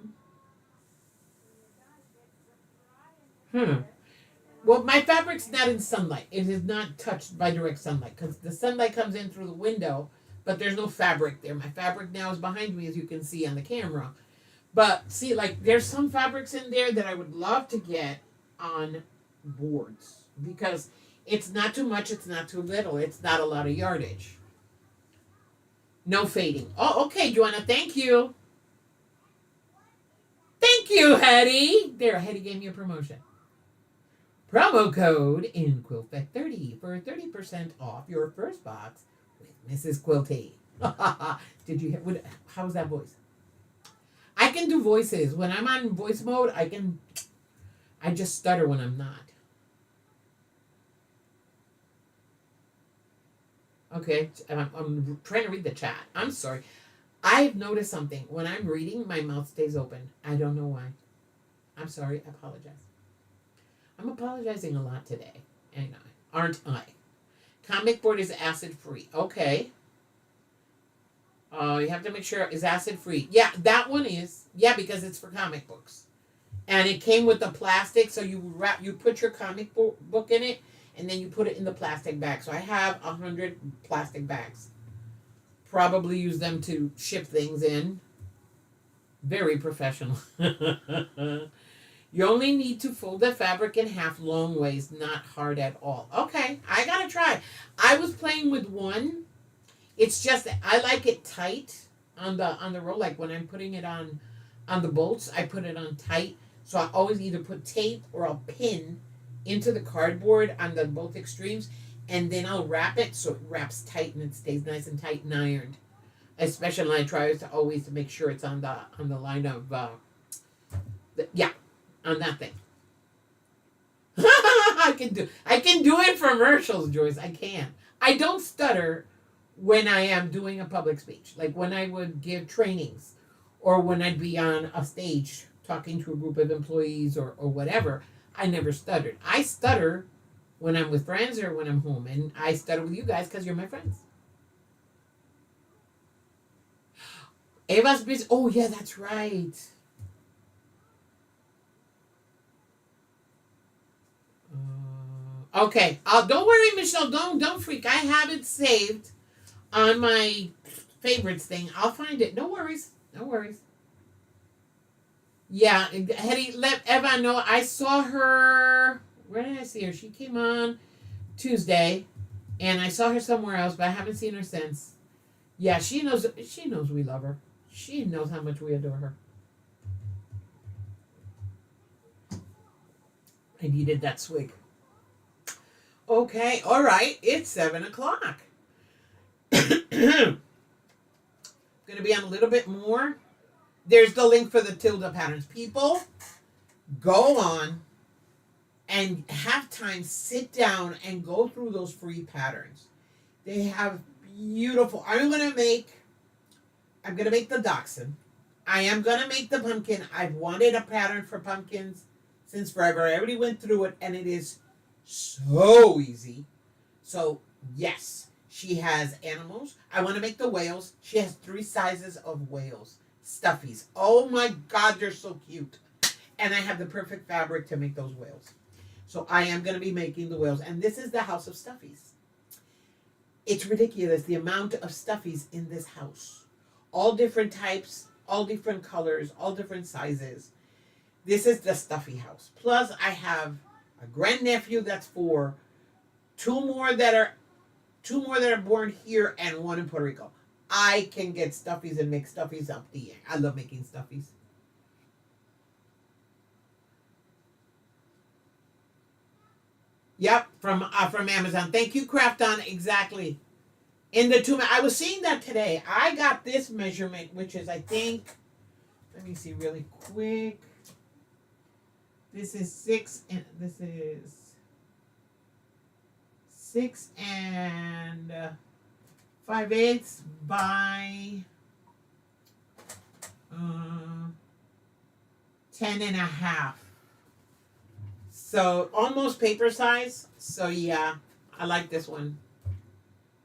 S2: Well, my fabric's not in sunlight. It is not touched by direct sunlight because the sunlight comes in through the window, but there's no fabric there. My fabric now is behind me, as you can see on the camera. But see, like, there's some fabrics in there that I would love to get on boards because it's not too much, it's not too little, it's not a lot of yardage. No fading. Oh, okay, Joanna, thank you. Thank you, Hetty. There, Hetty gave me a promotion. Promo code in QuiltFest30 for 30% off your first box with Mrs. Quilty. Did you hear? How was that voice? I can do voices. When I'm on voice mode, I just stutter when I'm not. Okay, I'm trying to read the chat. I'm sorry. I've noticed something. When I'm reading, my mouth stays open. I don't know why. I'm sorry. I apologize. I'm apologizing a lot today. Aren't I? Comic board is acid free. Okay. You have to make sure it's acid free. Yeah, that one is. Yeah, because it's for comic books. And it came with the plastic, so you put your comic book in it, and then you put it in the plastic bag. So I have 100 plastic bags. Probably use them to ship things in. Very professional. You only need to fold the fabric in half long ways, not hard at all. Okay, I gotta try. I was playing with one. It's just that I like it tight on the roll. Like when I'm putting it on the bolts, I put it on tight. So I always either put tape or I'll pin into the cardboard on the both extremes, and then I'll wrap it so it wraps tight and it stays nice and tight and ironed. Especially when I try to always make sure it's on the line of on that thing. I can do it for commercials, Joyce. I can. I don't stutter when I am doing a public speech, like when I would give trainings or when I'd be on a stage talking to a group of employees or whatever. I never stuttered. I stutter when I'm with friends or when I'm home, and I stutter with you guys because you're my friends. Eva's busy. Oh yeah, that's right. Okay. Don't worry, Michelle. Don't freak. I have it saved on my favorites thing. I'll find it. No worries. No worries. Yeah, Hetty, let Eva know. I saw her. Where did I see her? She came on Tuesday, and I saw her somewhere else, but I haven't seen her since. Yeah, she knows. She knows we love her. She knows how much we adore her. I needed that swig. Okay, all right. It's 7 o'clock. Gonna be on a little bit more. There's the link for the tilde patterns. People, go on and have time, sit down and go through those free patterns. They have beautiful. I'm gonna make the dachshund. I am gonna make the pumpkin. I've wanted a pattern for pumpkins since forever. I already went through it and it is so easy. So yes, she has animals. I want to make the whales. She has 3 sizes of whales. Stuffies. Oh my God, they're so cute. And I have the perfect fabric to make those whales. So I am going to be making the whales. And this is the house of stuffies. It's ridiculous the amount of stuffies in this house. All different types, all different colors, all different sizes. This is the stuffy house. Plus I have a grandnephew that's 4, two more that are born here, and 1 in Puerto Rico. I can get stuffies and make stuffies up the air. I love making stuffies. Yep, from Amazon. Thank you, Craft On. Exactly. In the 2, I was seeing that today. I got this measurement, which is, I think, let me see really quick. This is 6 and this is 6 and 5/8 by 10.5. So almost paper size. So yeah, I like this one.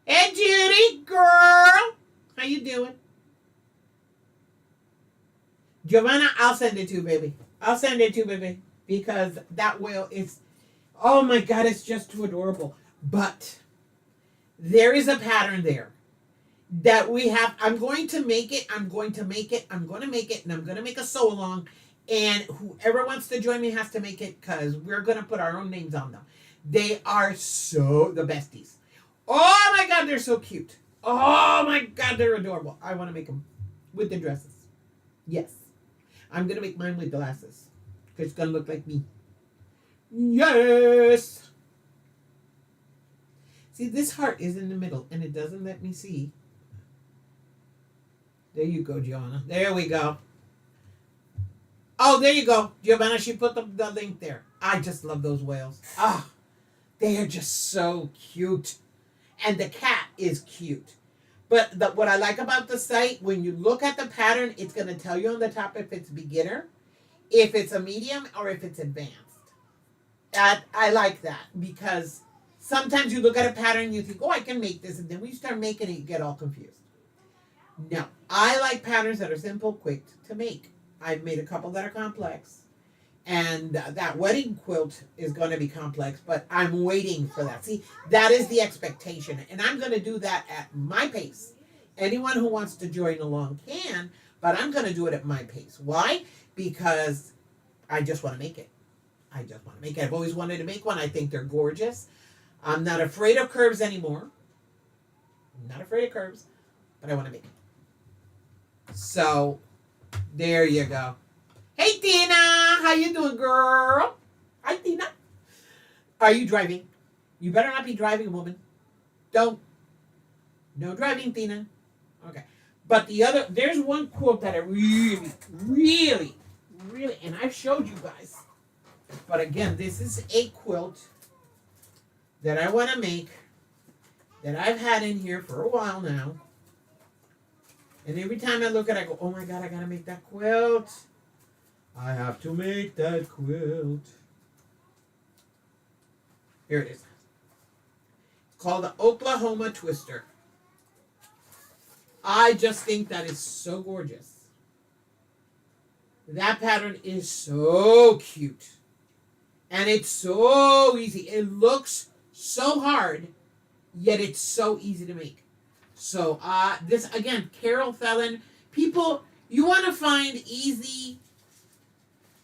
S2: Hey Judy, girl, how you doing? Giovanna, I'll send it to you, baby. I'll send it to you, baby, because that whale is, oh my God, it's just too adorable. But there is a pattern there that we have. I'm going to make it, and I'm going to make a sew along. And whoever wants to join me has to make it, because we're going to put our own names on them. They are so the besties. Oh my God, they're so cute. Oh my God, they're adorable. I want to make them with the dresses. Yes. I'm going to make mine with glasses, because it's going to look like me. Yes. See, this heart is in the middle, and it doesn't let me see. There you go, Giovanna. There we go. Oh, there you go. Giovanna, she put the link there. I just love those whales. Ah, they are just so cute. And the cat is cute. But what I like about the site, when you look at the pattern, it's going to tell you on the top if it's beginner, if it's a medium, or if it's advanced. I like that, because sometimes you look at a pattern and you think, oh, I can make this. And then when you start making it, you get all confused. No, I like patterns that are simple, quick to make. I've made a couple that are complex. And that wedding quilt is going to be complex, but I'm waiting for that. See, that is the expectation. And I'm going to do that at my pace. Anyone who wants to join along can, but I'm going to do it at my pace. Why? Because I just want to make it. I've always wanted to make one. I think they're gorgeous. I'm not afraid of curves anymore. But I want to make it. So, there you go. Hey, Tina. How you doing, girl? Hi, Tina. Are you driving? You better not be driving, woman. Don't. No driving, Tina. Okay. But there's one quote that I really, and I've showed you guys. But again, this is a quilt that I want to make, that I've had in here for a while now. And every time I look at it, I go, oh my God, I got to make that quilt. I have to make that quilt. Here it is. It's called the Oklahoma Twister. I just think that is so gorgeous. That pattern is so cute. And it's so easy. It looks so hard, yet it's so easy to make. So this again, Carol Fallon. People, you want to find easy,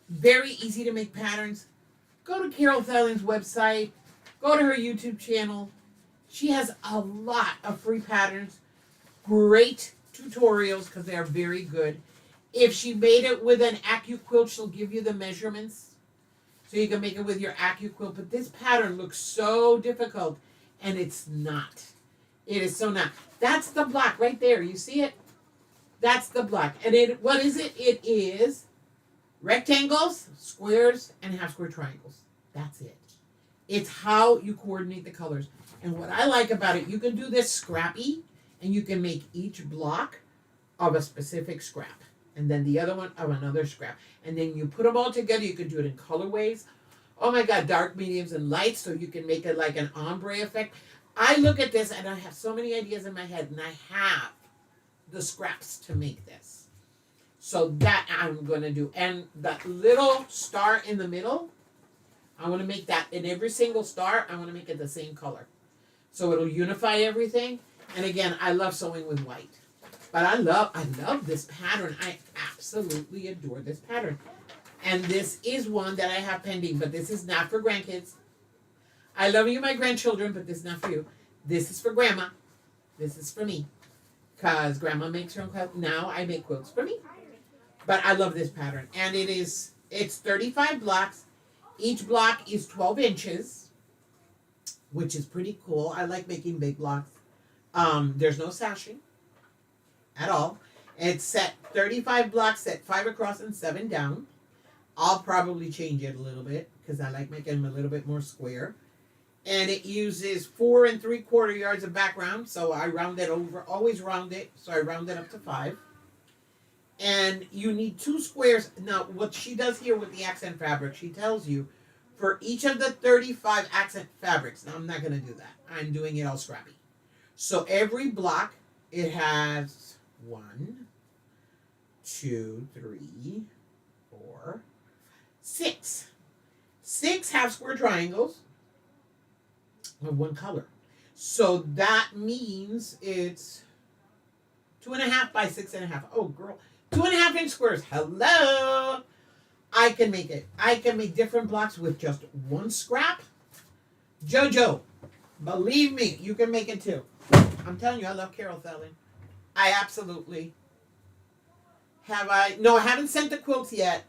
S2: very easy to make patterns. Go to Carol Fallon's website. Go to her YouTube channel. She has a lot of free patterns. Great tutorials because they are very good. If she made it with an AccuQuilt, she'll give you the measurements so you can make it with your AccuQuilt. But this pattern looks so difficult, and it's not. It is so not. That's the block right there. You see it? That's the block. And what is it? It is rectangles, squares, and half square triangles. That's it. It's how you coordinate the colors. And what I like about it, you can do this scrappy, and you can make each block of a specific scrap, and then the other one of another scrap. And then you put them all together. You can do it in colorways. Oh my God, dark, mediums, and lights, so you can make it like an ombre effect. I look at this, and I have so many ideas in my head, and I have the scraps to make this. So that I'm going to do. And that little star in the middle, I want to make that in every single star. I want to make it the same color. So it'll unify everything. And again, I love sewing with white. But I love this pattern. I absolutely adore this pattern. And this is one that I have pending, but this is not for grandkids. I love you, my grandchildren, but this is not for you. This is for Grandma. This is for me. Because Grandma makes her own quilt. Now I make quilts for me. But I love this pattern. And it's 35 blocks. Each block is 12 inches, which is pretty cool. I like making big blocks. There's no sashing at all. It's set 35 blocks, set 5 across and 7 down. I'll probably change it a little bit because I like making them a little bit more square. And it uses 4 3/4 yards of background, so I round it over, always round it, so I round it up to 5. And you need 2 squares. Now, what she does here with the accent fabric, she tells you for each of the 35 accent fabrics. Now, I'm not going to do that. I'm doing it all scrappy. So every block, it has 1, 2, 3, 4, 6. 6 half square triangles of one color. So that means it's 2.5 by 6.5. Oh, girl. 2.5 inch squares. Hello. I can make it. I can make different blocks with just 1 scrap. Jojo, believe me, you can make it too. I'm telling you, I love Carol Fallon. I absolutely have. I haven't sent the quilts yet.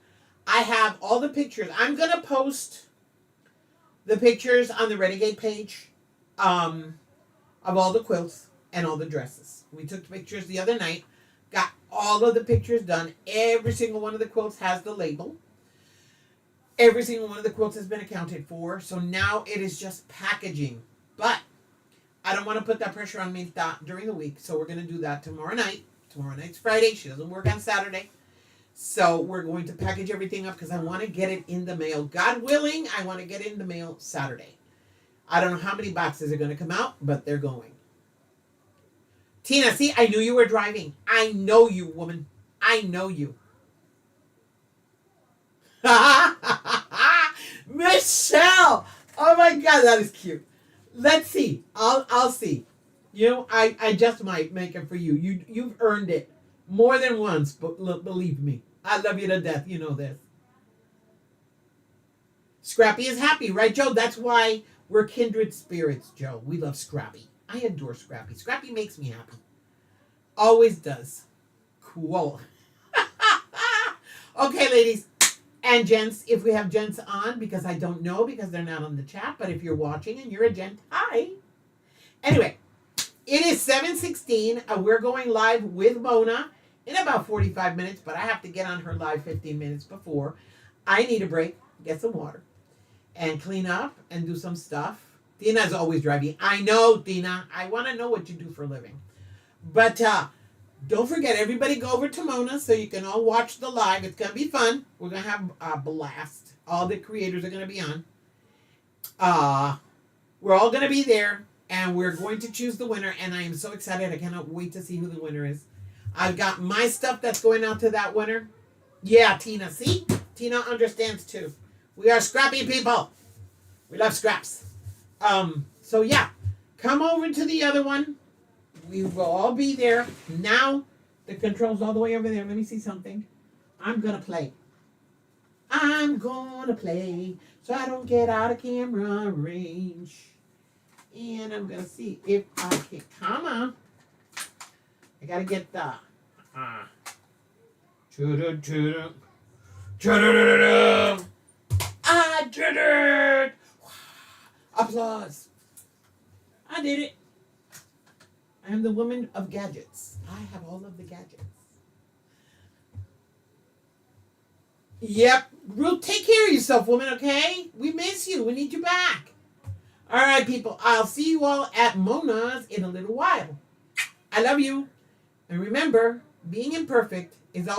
S2: I have all the pictures. I'm going to post the pictures on the Renegade page of all the quilts and all the dresses. We took pictures the other night. Got all of the pictures done. Every single one of the quilts has the label. Every single one of the quilts has been accounted for. So now it is just packaging. But I don't want to put that pressure on me during the week. So we're going to do that tomorrow night. Tomorrow night's Friday. She doesn't work on Saturday. So we're going to package everything up because I want to get it in the mail. God willing, I want to get it in the mail Saturday. I don't know how many boxes are going to come out, but they're going. Tina, see, I knew you were driving. I know you, woman. I know you. Michelle! Oh my God, that is cute. Let's see. I'll see. You know, I just might make it for you. You've earned it more than once, but believe me. I love you to death. You know this. Scrappy is happy, right, Joe? That's why we're kindred spirits, Joe. We love Scrappy. I adore Scrappy. Scrappy makes me happy. Always does. Cool. Okay, ladies and gents, if we have gents on, because I don't know, because they're not on the chat, but if you're watching and you're a gent, hi. Anyway, it is 7:16. We're going live with Mona in about 45 minutes, but I have to get on her live 15 minutes before. I need a break, get some water, and clean up and do some stuff. Tina's always driving. I know, Tina. I want to know what you do for a living. But don't forget, everybody go over to Mona so you can all watch the live. It's going to be fun. We're going to have a blast. All the creators are going to be on. We're all going to be there, and we're going to choose the winner, and I am so excited. I cannot wait to see who the winner is. I've got my stuff that's going out to that winner. Yeah, Tina. See? Tina understands, too. We are scrappy people. We love scraps. So yeah, come over to the other one. We will all be there. Now the control's all the way over there. Let me see something. I'm gonna play. I'm gonna play so I don't get out of camera range. And I'm gonna see if I can. Come on. I gotta get the. I did it! Applause. I did it. I am the woman of gadgets. I have all of the gadgets. Yep. Ruth, take care of yourself, woman, okay? We miss you. We need you back. All right, people. I'll see you all at Mona's in a little while. I love you. And remember, being imperfect